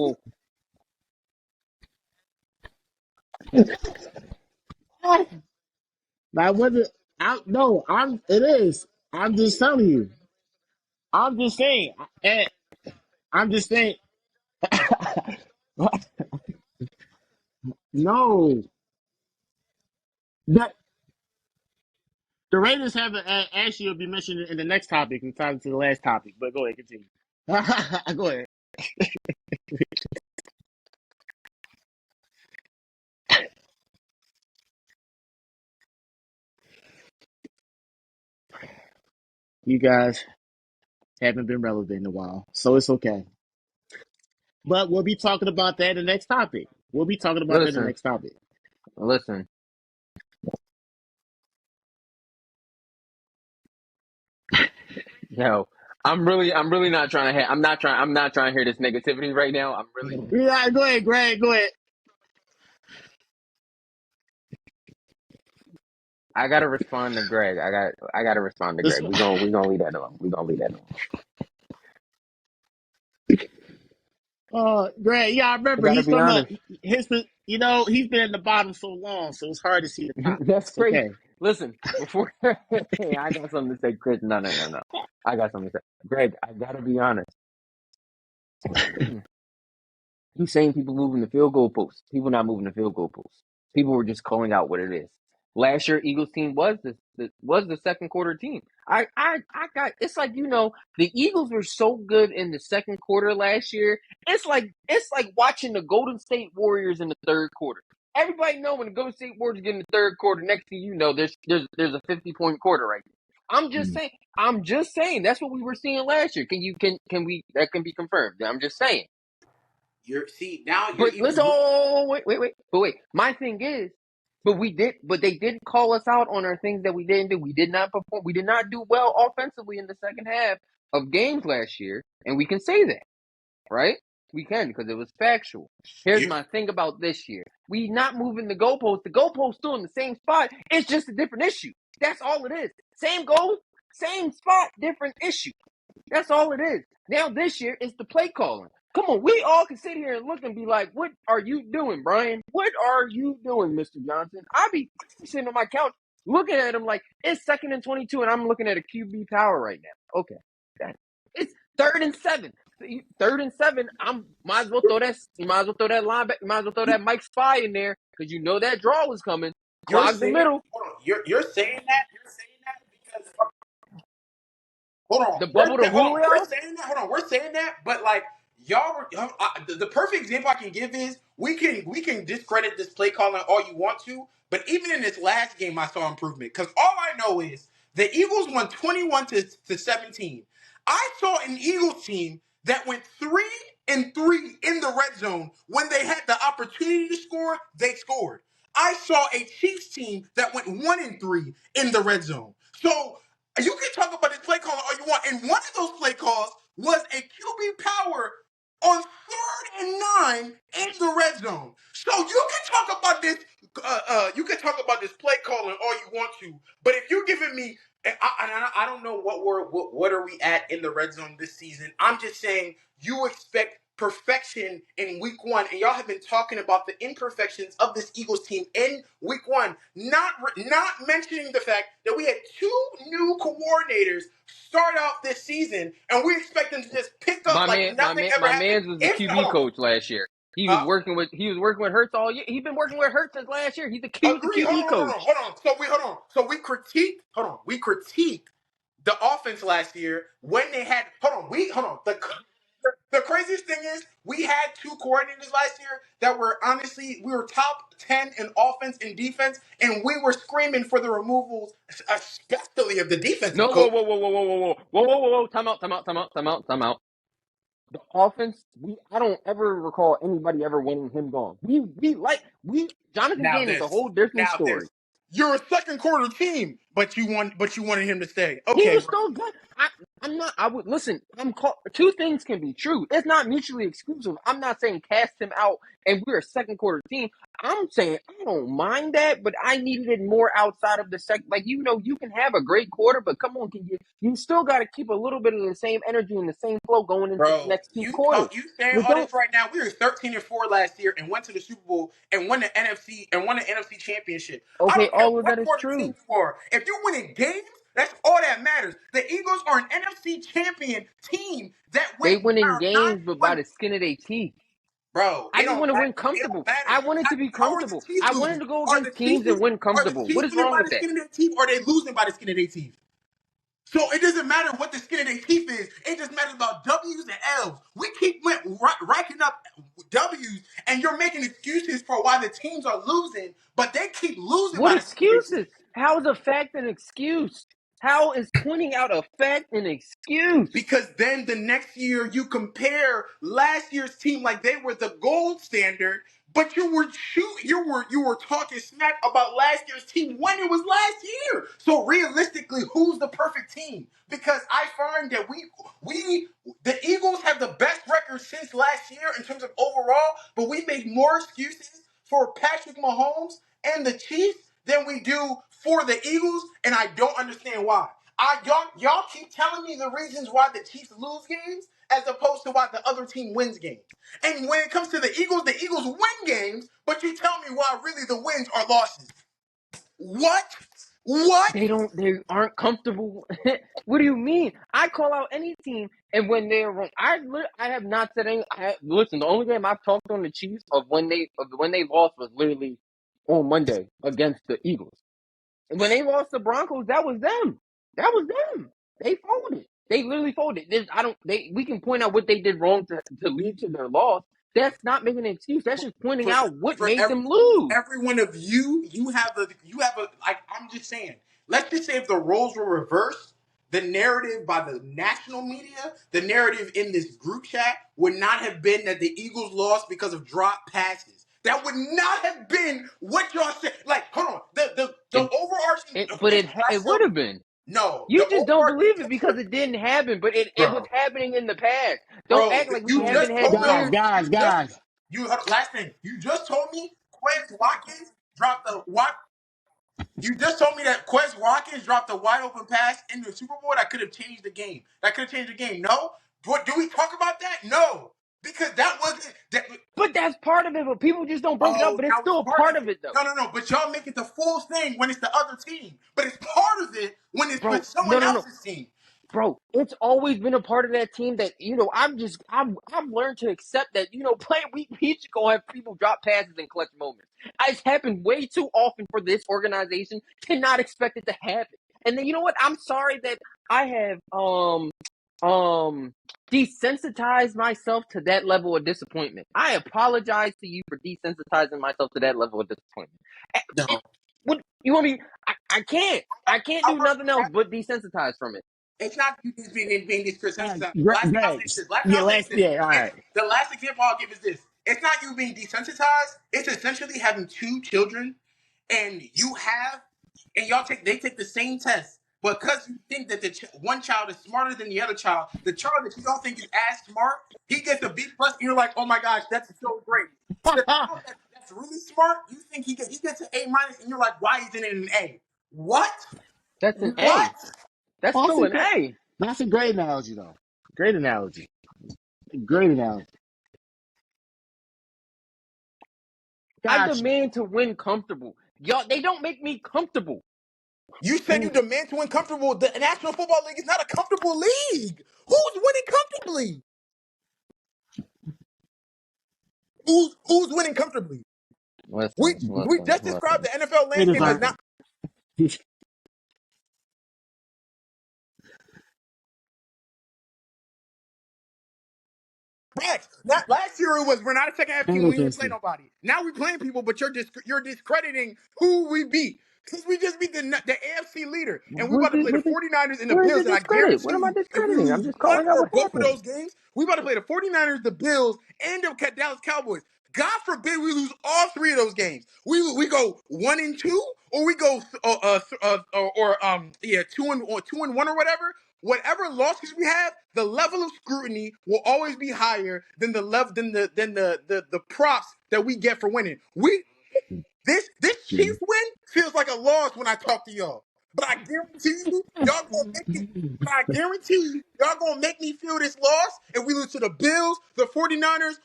I wasn't. No. It is. I'm just telling you. I'm just saying. And I'm just saying. No. That the Raiders haven't actually will be mentioned in the next topic and time to the last topic. But go ahead, continue. Go ahead. You guys haven't been relevant in a while, so it's okay. But we'll be talking about that in the next topic. We'll be talking about that in the Listen, next topic. listen. Yo, I'm really not trying to. I'm not trying to hear this negativity right now. I'm really. Yeah, go ahead, Greg. Go ahead. I gotta respond to Greg. I gotta respond to This, Greg. We gonna leave that alone. We gonna leave that alone. Greg. Yeah, I I remember gotta he's be from the honest. his. He's been at the bottom so long, so it's hard to see the top. That's It's crazy. okay. Listen, before I got something to say, Chris. No. I got something to say. Greg, I gotta be honest. He's saying people moving the field goal posts. People not moving the field goal posts. People were just calling out what it is. Last year, Eagles team was the second quarter team. I got. It's like the Eagles were so good in the second quarter last year. It's like watching the Golden State Warriors in the third quarter. Everybody know when the Golden State Warriors get in the third quarter. Next thing you know, there's a 50-point quarter right there. I'm just saying. I'm just saying. That's what we were seeing last year. Can we that can be confirmed? I'm just saying. Now you're But even. let's wait. But wait, my thing is, but they did call us out on our things that we didn't do. We did not perform. We did not do well offensively in the second half of games last year, and we can say that, right? We can because it was factual. Here's You, my thing about this year: we not moving the goalpost. The goalpost still in the same spot. It's just a different issue. That's all it is. Same goal, same spot, different issue. That's all it is. Now this year is the play calling. Come on, we all can sit here and look and be like, "What are you doing, Brian? What are you doing, Mr. Johnson?" I be sitting on my couch looking at him like it's 2nd and 22, and I'm looking at a QB power right now. Okay, it's 3rd and 7. 3rd and 7. Might as well throw that. You might as well throw that linebacker. You might as well throw that Mike Spy in there because you know that draw was coming. you're Clog the saying, middle. hold on, you're saying that. You're saying that because hold on, The bubble to we're Julio. saying that. Hold on, we're saying that, but like y'all were the perfect example I can give is we can discredit this play calling all you want to, but even in this last game, I saw improvement because all I know is the Eagles won 21-17. I saw an Eagles team that went 3-3 in the red zone when they had the opportunity to score. They scored. I saw a Chiefs team that went 1-3 in the red zone. So you can talk about this play call all you want, and one of those play calls was a QB power on 3rd and 9 in the red zone. So you can talk about this. You can talk about this play calling all you want to, but if you're giving me, I don't know what are we at in the red zone this season. I'm just saying you expect perfection in week 1, and y'all have been talking about the imperfections of this Eagles team in week 1, not mentioning the fact that we had 2 new coordinators start off this season, and we expect them to just pick up My like man, my nothing man, ever my happened. man's was the If QB hold on, coach last year. huh? He was working with Hurts all year. He's been working with Hurts since last year. He was the Agree. QB coach. Hold on. So we critiqued. Hold on. We critiqued the offense last year when they had. Hold on. The craziest thing is we had 2 coordinators last year that were honestly we were top 10 in offense and defense, and we were screaming for the removals, especially of the defensive No, coach. whoa. Time out. The offense, I don't ever recall anybody ever wanting him gone. We Jonathan Now Gannon's a this. whole different Now story. this. You're a second quarter team, but you wanted him to stay. He Okay, was bro. still good. I'm not. I would listen. Two things can be true. It's not mutually exclusive. I'm not saying cast him out and we're a second quarter team. I'm saying I don't mind that, but I needed it more outside of the second. Like you can have a great quarter, but come on, you still got to keep a little bit of the same energy and the same flow going into the Bro, next 2 quarters. you saying You all this don't. right now? We were 13-4 last year and went to the Super Bowl and won the NFC Championship. I Okay, don't care all of what that is quarter team true. you are. If you're winning games, that's all that matters. The Eagles are an NFC champion team that They went winning around nine games, but by one. the skin of their teeth. Bro, I just want to win it don't comfortable. matter. I wanted to be How are the comfortable. Chiefs I wanted losing? to go Are the against Chiefs teams and win are the comfortable. What Chiefs is winning wrong by with the that? skin of their teeth, or are they losing by the skin of their teeth? So it doesn't matter what the skin of their teeth is. It just matters about W's and L's. We keep racking up W's, and you're making excuses for why the teams are losing, but they keep losing What by the skin of their teeth. excuses? How is a fact an excuse? How is pointing out a fact an excuse? Because then the next year you compare last year's team like they were the gold standard, but you were talking smack about last year's team when it was last year. So realistically, who's the perfect team? Because I find that we the Eagles have the best record since last year in terms of overall, but we make more excuses for Patrick Mahomes and the Chiefs than we do for the Eagles, and I don't understand why. Y'all keep telling me the reasons why the Chiefs lose games as opposed to why the other team wins games. And when it comes to the Eagles win games, but you tell me why really the wins are losses. What? What? They aren't comfortable. What do you mean? I call out any team, and when they're wrong, I have not said any. Listen, the only game I've talked on the Chiefs of when they lost was literally on Monday against the Eagles. And when they lost the Broncos, that was them. That was them. They folded. They literally folded. We can point out what they did wrong to lead to their loss. That's not making an excuse. That's just pointing For out what for made them every lose. every one of you, you have a like I'm just saying. Let's just say if the roles were reversed, the narrative by the national media, the narrative in this group chat would not have been that the Eagles lost because of drop passes. That would not have been what y'all said. Like, hold on. The It, overarching but picture that I it saw. would have been. No, the You just don't overarching believe it because picture, it didn't happen, but it was bro. happening in the past. Don't Bro, act like we you haven't just had told me. Guys, years. guys, guys. Last thing. You just told me Quez Watkins dropped the what? You just told me that Quez Watkins dropped a wide open pass in the Super Bowl that could have changed the game. That could have changed the game. No. What do we talk about that? No, because that wasn't that. But that's part of it. But people just don't bring it up. Oh, But it's that was still a part part of of it. it, though. No. But y'all make it the full thing when it's the other team. But it's part of it when it's Bro, with someone no. else's team. Bro, it's always been a part of that team that I've learned to accept that play we should go have people drop passes in clutch moments. It's happened way too often for this organization to not expect it to happen. And then you know what? I'm sorry that I have desensitized myself to that level of disappointment. I apologize to you for desensitizing myself to that level of disappointment. No. What you want me? I can't I do work. nothing else but desensitize from it. It's not you just being desensitized. Last thing I'll say Greg. is this. Last thing Yeah, I'll say is last this. yeah, all It's right. the last example I'll give is this. It's not you being desensitized. It's essentially having two children, and they take the same test, but because you think that one child is smarter than the other child, the child that you don't think is as smart, he gets a B plus, and you're like, oh my gosh, that's so great. The child that's really smart, you think he gets an A minus, and you're like, why isn't it an A? What? That's an What? A. That's That's still a an great A. that's a great analogy though. Great analogy. Great analogy. I Gotcha. demand to win comfortable. Y'all, they don't make me comfortable. You said you demand to win comfortable. The National Football League is not a comfortable league. Who's winning comfortably? Who's winning comfortably? We Listen, we listen, just described listen. the NFL It is landscape as like not. Rex. Last year it was we're not a second half team. We didn't play interesting. nobody. Now we playing people, but you're discrediting who we beat. Because we just beat the AFC leader. And we about to play the 49ers and the Where is Bills. the And I discredit? What guarantee am I you, if we discrediting? I'm lose just one calling out or what both of happened. those games, we about to play the 49ers, the Bills, and the Dallas Cowboys. God forbid we lose all three of those games. We go 1-2, or we go 2-1 or whatever. Whatever losses we have, the level of scrutiny will always be higher than the level than the props that we get for winning. This Chiefs win feels like a loss when I talk to y'all. But I guarantee you, y'all gonna make me. But I guarantee you, y'all gonna make me feel this loss if we lose to the Bills, the 49ers,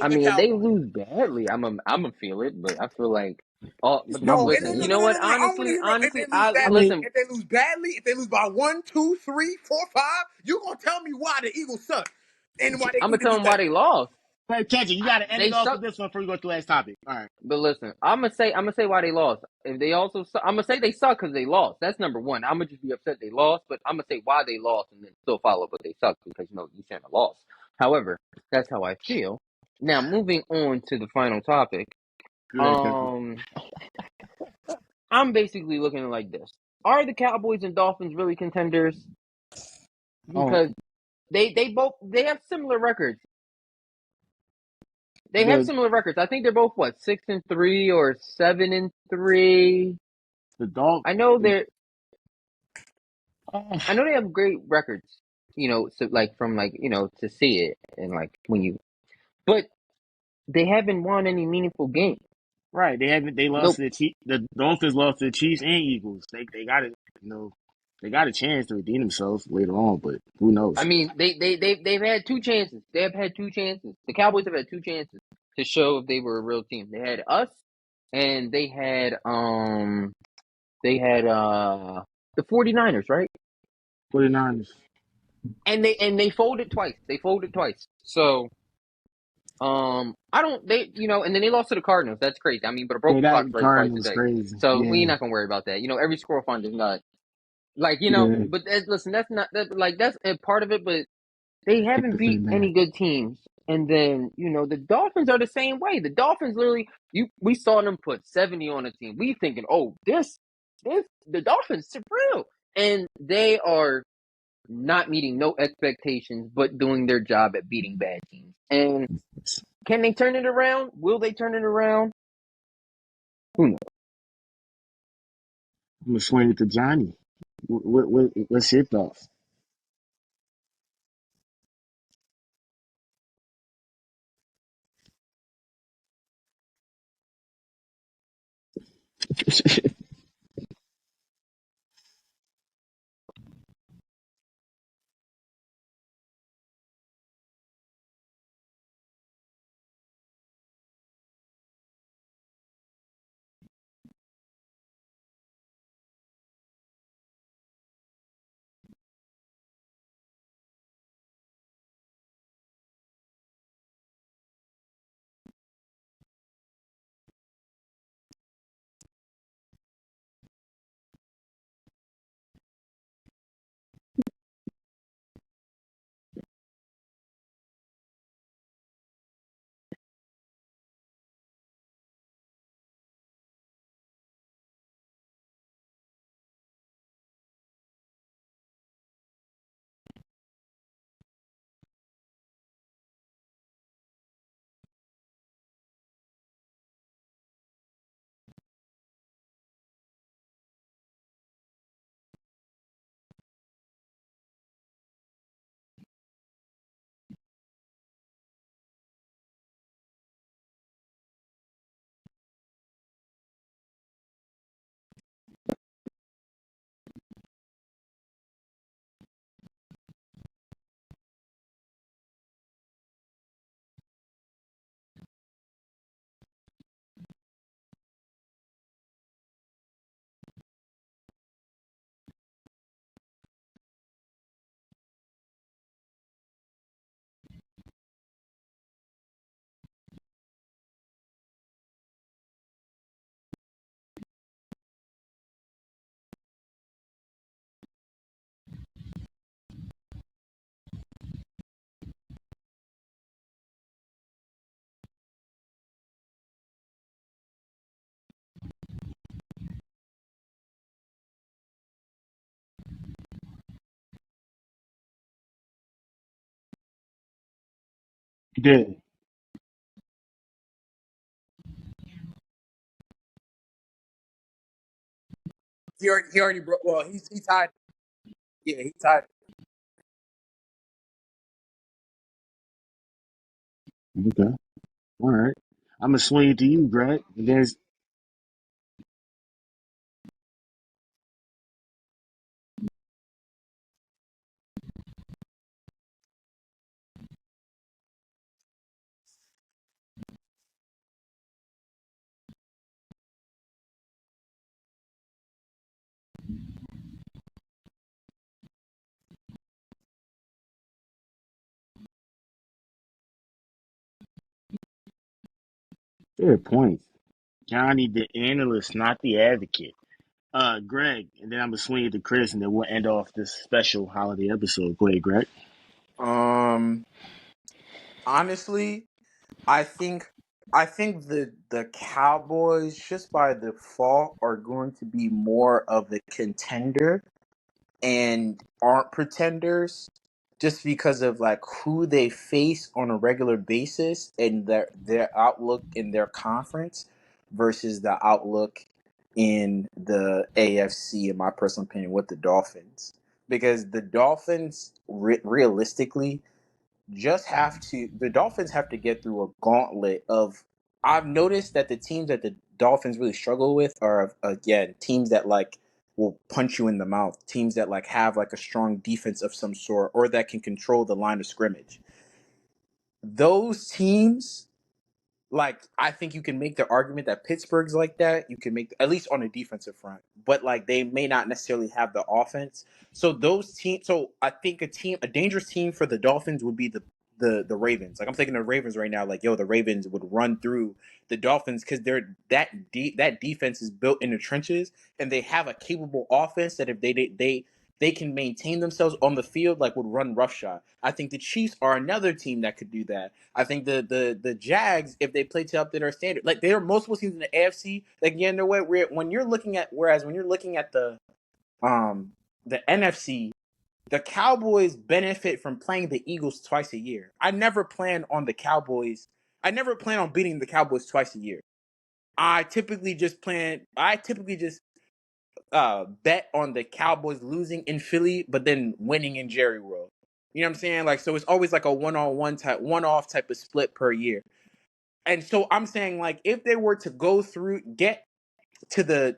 I the mean, if they Cowboys. lose badly, I'm a feel it, but I feel like, but No, and listen, you know what? no. I don't want to Honestly, hear no. If honestly, they lose I badly, mean, listen. if they lose by 1, 2, 3, 4, 5, you gonna tell me why the Eagles suck and why they I'm need gonna to tell do them why better. they lost. hey, Kenji, you got to end They it off suck. with this one before we go to the last topic. All right. But listen, I'm gonna say why they lost. If they also, I'm gonna say they suck because they lost. That's number one. I'm gonna just be upset they lost, but I'm gonna say why they lost and then still follow, but they suck because you shouldn't have lost. However, that's how I feel. Now, moving on to the final topic. Good, Kenji. Um, I'm basically looking at it like this: Are the Cowboys and Dolphins really contenders? Oh, Because they have similar records. They have the similar records. I think they're both 6-3 or 7-3. the dog. I know The, they're oh, I know they have great records, so like from to see it and like when but they haven't won any meaningful games. right. They haven't. They lost Nope. to the Chiefs. The Dolphins lost to the Chiefs and Eagles. They got it. They got a chance to redeem themselves later on, but who I knows? mean, they've had two chances. They have had two chances. The Cowboys have had two chances to show if they were a real team. They had us and they had the 49ers, right? 49ers. And they folded twice. They folded twice. So I don't they and then they lost to the Cardinals. That's crazy. I mean, but a Yeah, broken clock that strikes twice a Cardinals day. crazy. So we Yeah, not gonna worry about that. Every squirrel fund is not like yeah. but listen, that's not that like that's a part of it, but they Kick haven't the beat thing down. any good teams. And then, the Dolphins are the same way. The Dolphins literally we saw them put 70 on a team. We thinking, oh, this the Dolphins are real. And they are not meeting no expectations, but doing their job at beating bad teams. And can they turn it around? Will they turn it around? Who knows? I'm gonna swing it to Johnny. What's your thoughts? Yeah, He already broke. Well, he tied. Yeah, he tied. okay, all right. I'm gonna swing it to you, Greg. And there's fair point. Johnny, the analyst, not the advocate. Greg, and then I'm gonna swing it to Chris, and then we'll end off this special holiday episode. Go ahead, Greg. Um, honestly, I think I think the Cowboys just by default are going to be more of a contender and aren't pretenders just because of like who they face on a regular basis and their outlook in their conference versus the outlook in the AFC in my personal opinion with the Dolphins because the Dolphins realistically just have to the Dolphins have to get through a gauntlet of I've noticed that the teams that the Dolphins really struggle with are again teams that like will punch you in the mouth, teams that like have like a strong defense of some sort or that can control the line of scrimmage. Those teams like I think you can make the argument that Pittsburgh's like that. You can make at least on the defensive front, but like they may not necessarily have the offense. So those teams. So I think a dangerous team for the Dolphins would be the Ravens. Like I'm thinking the Ravens right now. Like yo, the Ravens would run through the Dolphins because they're that defense is built in the trenches, and they have a capable offense that if they can maintain themselves on the field, like would run roughshod. I think the Chiefs are another team that could do that. I think the Jags, if they play to up to their standard, like there are multiple teams in the AFC that can get in their way. When you're looking at, the NFC, the Cowboys benefit from playing the Eagles twice a year. I never plan on the Cowboys. I never plan on beating the Cowboys twice a year. I typically just bet on the Cowboys losing in Philly, but then winning in Jerry World. You know what I'm saying? Like, so it's always like a one-off type of split per year. And so I'm saying, like, if they were to get to the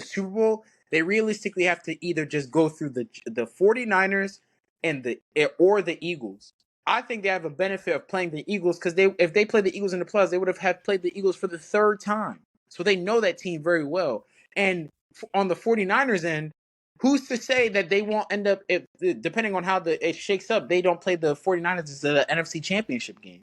Super Bowl, they realistically have to either just go through the 49ers or the Eagles. I think they have a benefit of playing the Eagles because if they played the Eagles in the playoffs, they would have played the Eagles for the third time. So they know that team very well. And on the 49ers end, who's to say that they won't end up, if depending on how it shakes up, they don't play the 49ers in the NFC Championship game.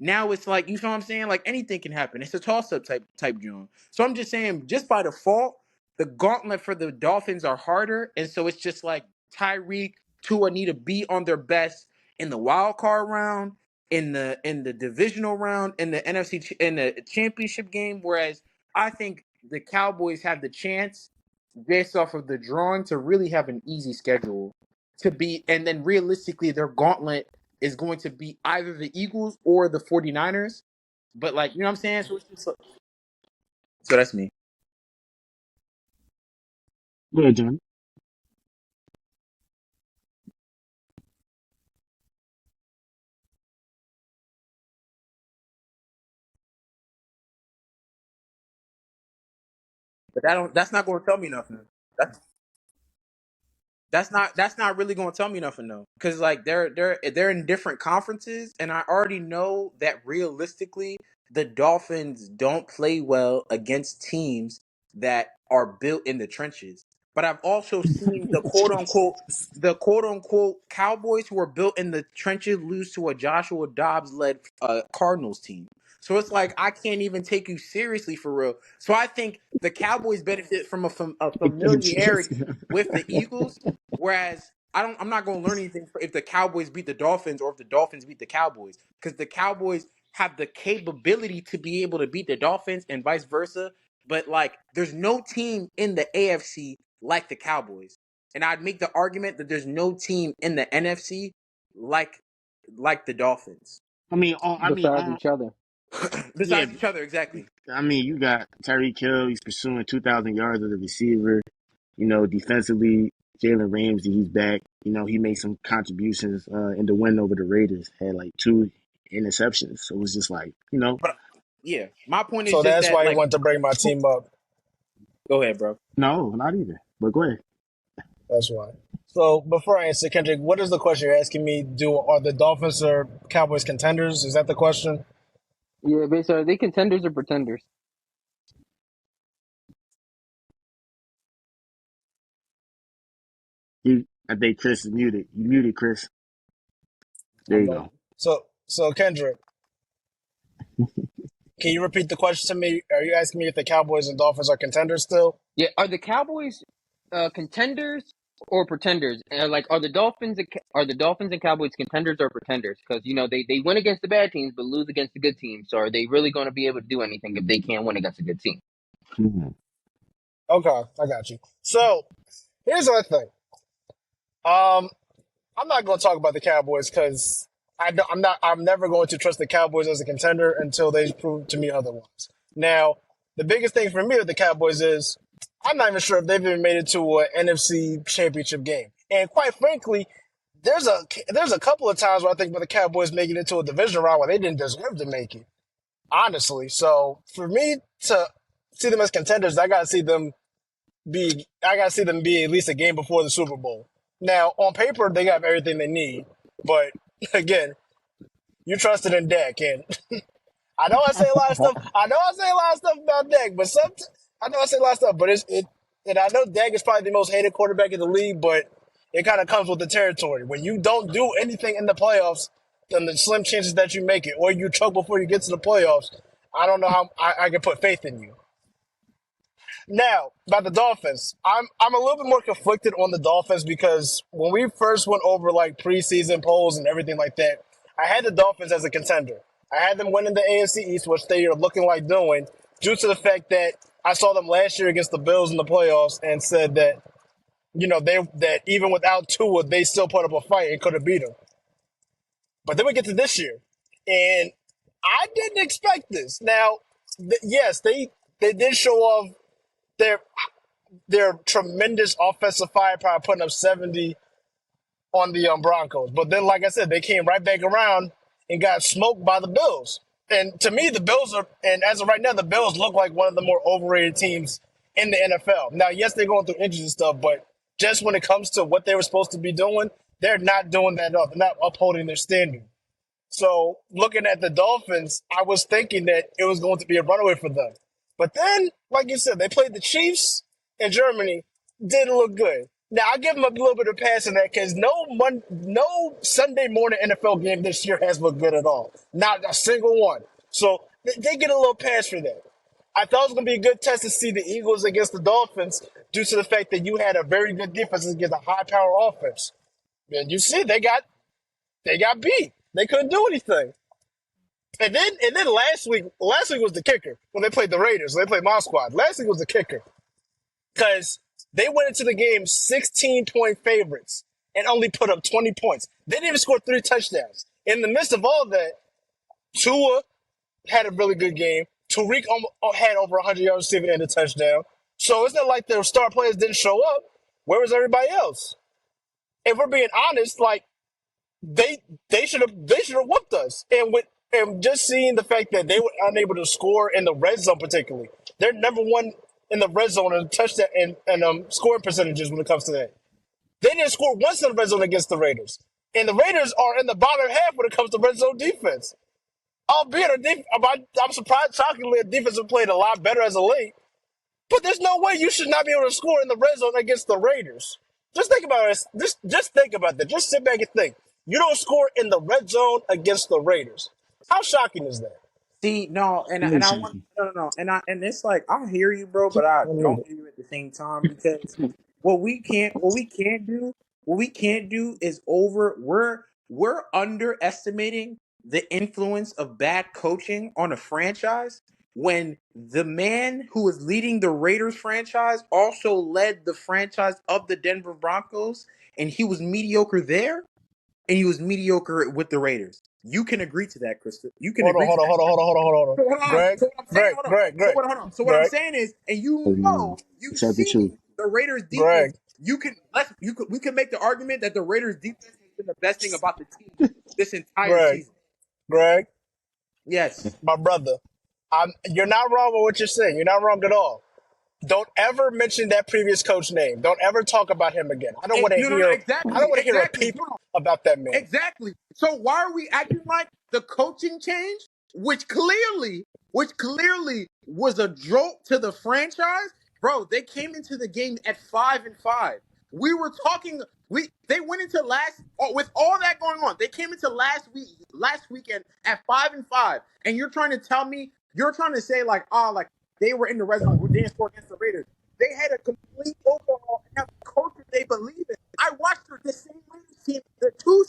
Now it's like, you know what I'm saying? Like anything can happen. It's a toss-up type joint. So I'm just saying, just by default, the gauntlet for the Dolphins are harder. And so it's just like Tyreek, Tua need to be on their best in the wild card round, in the divisional round, in the in the championship game. Whereas I think the Cowboys have the chance, based off of the drawing, to really have an easy schedule and then realistically their gauntlet is going to be either the Eagles or the 49ers. But like, you know what I'm saying? So that's me. Yeah, John. But that's not going to tell me nothing. That's that's not really going to tell me nothing though, because like they're in different conferences, and I already know that realistically the Dolphins don't play well against teams that are built in the trenches. But I've also seen the quote unquote Cowboys who are built in the trenches lose to a Joshua Dobbs led Cardinals team. So it's like I can't even take you seriously for real. So I think the Cowboys benefit from a familiarity with the Eagles. Whereas I'm not going to learn anything if the Cowboys beat the Dolphins or if the Dolphins beat the Cowboys, because the Cowboys have the capability to be able to beat the Dolphins and vice versa. But like, there's no team in the AFC like the Cowboys, and I'd make the argument that there's no team in the NFC like the Dolphins. besides each other. Yeah, Besides each other, exactly. I mean, you got Tyreek Hill. He's pursuing 2,000 yards as a receiver. You know, defensively, Jalen Ramsey, he's back. You know, he made some contributions in the win over the Raiders. Had like 2 interceptions. So it was just like, But yeah, my point is So just that's that, why he like, wanted to bring my team up. go ahead, bro. no, not either. But go ahead. That's why. So before I answer, Kendrick, what is the question you're asking me? Are the Dolphins or Cowboys contenders? Is that the question? Yeah, basically, are they contenders or pretenders? I think Chris is muted. You muted, Chris. There I'm you like, go. so Kendrick, can you repeat the question to me? Are you asking me if the Cowboys and Dolphins are contenders still? Yeah, are the Cowboys contenders or pretenders? Like, are the Dolphins and Cowboys contenders or pretenders? Because they win against the bad teams but lose against the good teams. So are they really going to be able to do anything if they can't win against a good team? Mhm. Okay, I got you. So here's the thing. Um, I'm not going to talk about the Cowboys because I'm not. I'm never going to trust the Cowboys as a contender until they prove to me otherwise. Now, the biggest thing for me with the Cowboys is I'm not even sure if they've even made it to an NFC Championship game. And quite frankly, there's a couple of times where I think about the Cowboys making it to a division round where they didn't deserve to make it. Honestly, so for me to see them as contenders, I gotta see them be at least a game before the Super Bowl. Now, on paper, they got everything they need, but again, you trusted in Dak, and I know I say a lot of stuff. I know I say a lot of stuff about Dak, but I know I say a lot of stuff. But and I know Dak is probably the most hated quarterback in the league, but it kind of comes with the territory. When you don't do anything in the playoffs, then the slim chances that you make it, or you choke before you get to the playoffs, I don't know how I can put faith in you. Now, about the Dolphins, I'm a little bit more conflicted on the Dolphins because when we first went over like preseason polls and everything like that, I had the Dolphins as a contender. I had them winning the AFC East, which they are looking like doing, due to the fact that I saw them last year against the Bills in the playoffs and said that that even without Tua, they still put up a fight and could have beat them. But then we get to this year, and I didn't expect this. Now, yes, they did show off their their tremendous offensive firepower, putting up 70 on the Broncos. But then, like I said, they came right back around and got smoked by the Bills. And to me, the Bills and as of right now, the Bills look like one of the more overrated teams in the NFL. Now, yes, they're going through injuries and stuff, but just when it comes to what they were supposed to be doing, they're not doing that enough. They're not upholding their standard. So looking at the Dolphins, I was thinking that it was going to be a runaway for them. But then, like you said, they played the Chiefs in Germany. Didn't look good. Now I give them a little bit of pass in that because no Sunday morning NFL game this year has looked good at all. Not a single one. So they get a little pass for that. I thought it was going to be a good test to see the Eagles against the Dolphins due to the fact that you had a very good defense against a high power offense. And you see, they got beat. They couldn't do anything. And then last week was the kicker when they played the Raiders. They played my squad. Last week was the kicker because they went into the game 16-point favorites and only put up 20 points. They didn't even score 3 touchdowns. In the midst of all that, Tua had a really good game. Tariq had over 100 yards receiving and a touchdown. So it's not like their star players didn't show up. Where was everybody else? If we're being honest, like they should have whooped us. And just seeing the fact that they were unable to score in the red zone, particularly, they're number one in the red zone in touchdown and scoring percentages when it comes to that. They didn't score once in the red zone against the Raiders, and the Raiders are in the bottom half when it comes to red zone defense. Albeit, I'm surprised, shockingly, a defense have played a lot better as of late. But there's no way you should not be able to score in the red zone against the Raiders. Just think about it. Just think about that. Just sit back and think. You don't score in the red zone against the Raiders. How shocking is that? See, no, and Really I want shocking. no, and it's like I hear you, bro, but I don't hear you at the same time because what we can't do is we're underestimating the influence of bad coaching on a franchise when the man who is leading the Raiders franchise also led the franchise of the Denver Broncos, and he was mediocre there and he was mediocre with the Raiders. You can agree to that, Krista. You can Hold on, agree to hold on, that. hold on, hold on, hold on, hold on. So hold on. Greg, So what I'm saying, Greg, hold on. Greg, So Greg, what? Hold on. So what I'm Greg, saying is, and Oh no, you've it's RZP seen Crew. the Raiders Greg. defense. We can make the argument that the Raiders defense has been the best thing about the team this entire Greg, season. Greg, Yes. my brother. You're not wrong with what you're saying. You're not wrong at all. Don't ever mention that previous coach name. Don't ever talk about him again. I don't want to No, hear. I don't exactly, want to hear a exactly. peep Hold on. about that man. Exactly. So why are we acting like the coaching change, which clearly was a jolt to the franchise? Bro, they came into the game at 5-5. We were talking. They went into with all that going on. They came into last weekend at 5-5, and you're trying to say like they were in the red zone, they didn't score against the Raiders. They had a complete overhaul and have a coach that they believe in. I watched the same Raiders team the 2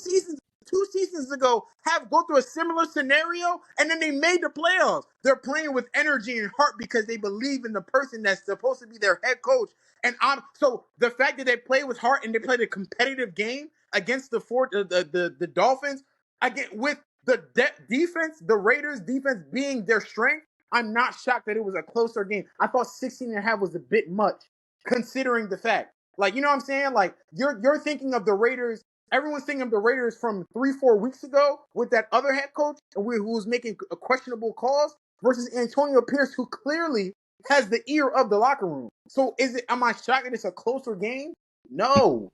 seasons ago have go through a similar scenario, and then they made the playoffs. They're playing with energy and heart because they believe in the person that's supposed to be their head coach. And so the fact that they play with heart and they played a competitive game against the Dolphins, again with the defense, the Raiders defense being their strength, I'm not shocked that it was a closer game. I thought 16.5 was a bit much considering the fact. Like, you know what I'm saying? Like, you're thinking of the Raiders. Everyone's thinking of the Raiders from 3-4 weeks ago with that other head coach who was making questionable calls versus Antonio Pierce, who clearly has the ear of the locker room. So am I shocked that it's a closer game? No.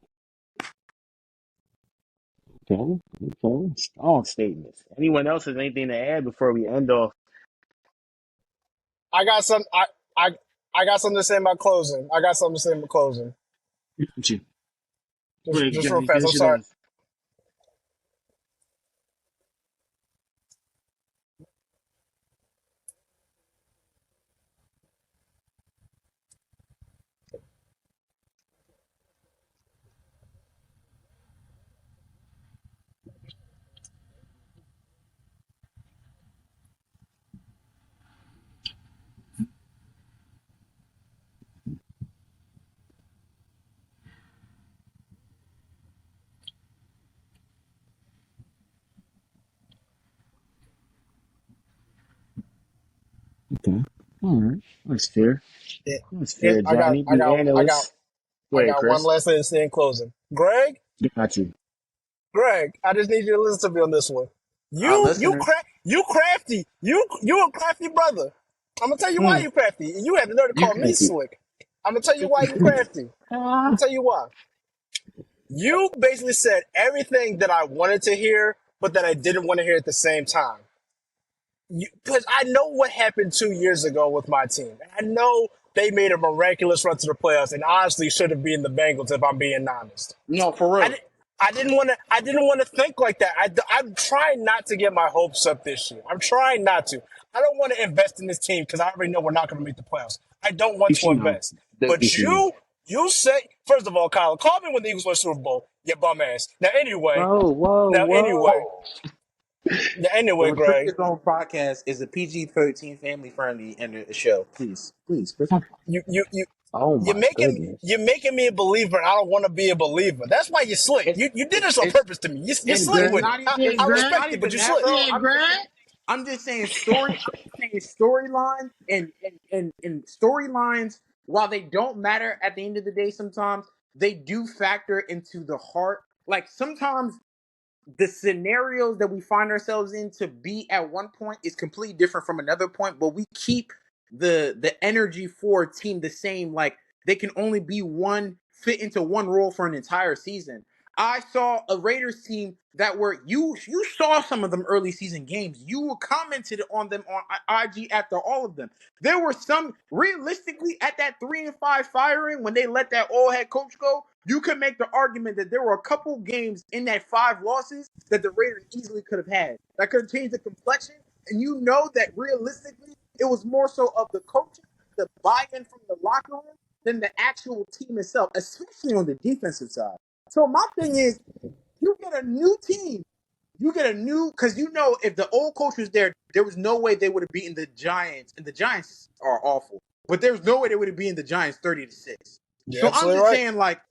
Okay, okay. Strong statements. Anyone else has anything to add before we end off I got some. I I got something to say about closing. I got something to say about closing. What you? Go Just ahead, just real Johnny. fast. I'm Finish it sorry. off. Okay. All right. That's fair. Yeah, That's yeah, fair, Johnny. The analyst. Go I ahead, got one Chris. last thing to say in closing. Got you. Greg, I just need you to listen to me on this one. I'm listening. You crafty. You a crafty brother. I'm gonna tell you why Mm. you crafty. You had the nerve to You call me Thank you. slick. I'm gonna tell you why you crafty. I'm gonna tell you why. You basically said everything that I wanted to hear, but that I didn't want to hear at the same time. Because I know what happened 2 years ago with my team. I know they made a miraculous run to the playoffs, and honestly should have been the Bengals if I'm being honest. No, for I, real. di- I didn't want to. I didn't want to think like that. I'm trying not to get my hopes up this year. I'm trying not to. I don't want to invest in this team because I already know we're not going to make the playoffs. I don't want to Delusional. invest. But Delusional. you say first of all, Kyle, call me when the Eagles win Super Bowl. You bum ass. Whoa, whoa, Now anyway, whoa! The Greg. Restricted Zone podcast is a PG-13 family friendly show. Please, please, Chris. You Oh my goodness! you're making me a believer, and I don't want to be a believer. That's why you're slick. It's You did this on it's purpose to me. You it's slick it's with it. not even I not respect it, but even you that, slick. bro. I'm just saying story. I'm just saying storyline and storylines. While they don't matter at the end of the day, sometimes they do factor into the heart. Like sometimes the scenarios that we find ourselves in to be at one point is completely different from another point, but we keep the energy for a team the same. Like they can only be one fit into one role for an entire season. I saw a Raiders team that were you saw some of them early season games. You commented on them on IG after all of them. There were some realistically at that 3-5 firing when they let that old head coach go. You could make the argument that there were a couple games in that 5 losses that the Raiders easily could have had. That could have changed the complexion. And you know that realistically, it was more so of the coaching, the buy-in from the locker room than the actual team itself, especially on the defensive side. So my thing is, you get a new team. You get a new because you know if the old coach was there, there was no way they would have beaten the Giants, and the Giants are awful. But there's no way they would have beaten the Giants 30-6. You're So I'm absolutely just right. saying, like,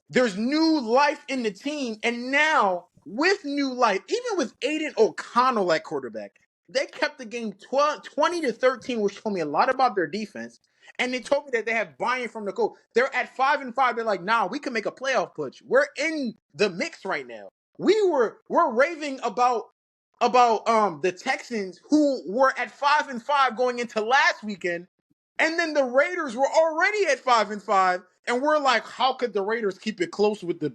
there's new life in the team, and now with new life, even with Aiden O'Connell at quarterback, they kept the game 20-13, which told me a lot about their defense. And they told me that they have buy-in from the coach. They're at 5-5. They're like, nah, we can make a playoff push. We're in the mix right now. We're raving about the Texans who were at 5-5 going into last weekend, and then the Raiders were already at 5-5, and we're like, how could the Raiders keep it close with the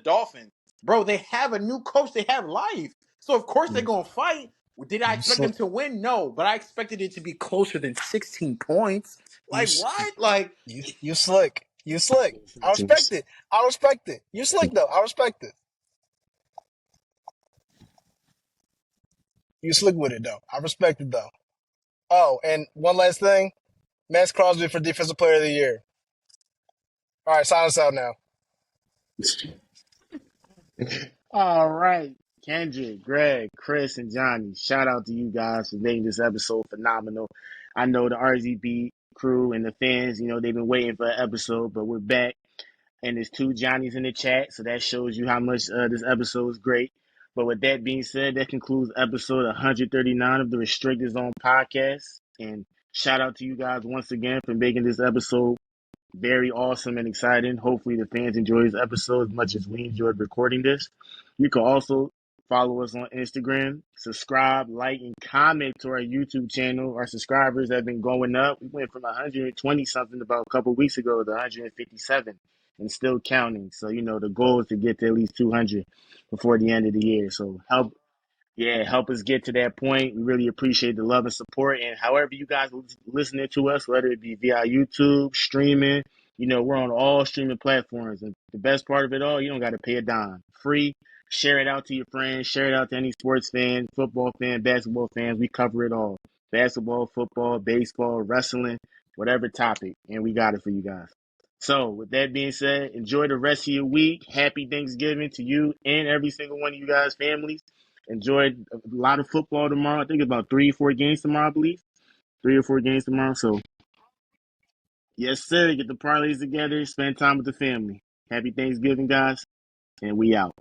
Dolphins? Bro, they have a new coach. They have life, so of course they're You, gonna fight. Did I you expect them slick. to win? No, but I expected it to be closer than 16 points. You Like what? Like you slick. You slick. I respect it. I respect it. You slick though. I respect it. You slick with it though. I respect it though. Oh, and one last thing. Max Crosby for Defensive Player of the Year. All right, sign us out now. All right. Kendrick, Greg, Chris, and Johnny. Shout out to you guys for making this episode phenomenal. I know the RZP crew and the fans, they've been waiting for an episode, but we're back. And there's two Johnnies in the chat, so that shows you how much this episode is great. But with that being said, that concludes episode 139 of the Restricted Zone podcast. And shout out to you guys once again for making this episode very awesome and exciting. Hopefully, the fans enjoy this episode as much as we enjoyed recording this. You can also follow us on Instagram, subscribe, like, and comment to our YouTube channel. Our subscribers have been going up. We went from 120 something about a couple weeks ago to 157 and still counting. So, the goal is to get to at least 200 before the end of the year. So, help. Yeah, help us get to that point. We really appreciate the love and support. And however you guys listening to us, whether it be via YouTube, streaming, we're on all streaming platforms. And the best part of it all, you don't got to pay a dime. Free. Share it out to your friends. Share it out to any sports fan, football fan, basketball fans. We cover it all. Basketball, football, baseball, wrestling, whatever topic. And we got it for you guys. So, with that being said, enjoy the rest of your week. Happy Thanksgiving to you and every single one of you guys' families. Enjoyed a lot of football tomorrow. I think it's about 3 or 4 games tomorrow, I believe. 3 or 4 games tomorrow. So, yes, sir. Get the parlays together. Spend time with the family. Happy Thanksgiving, guys. And we out.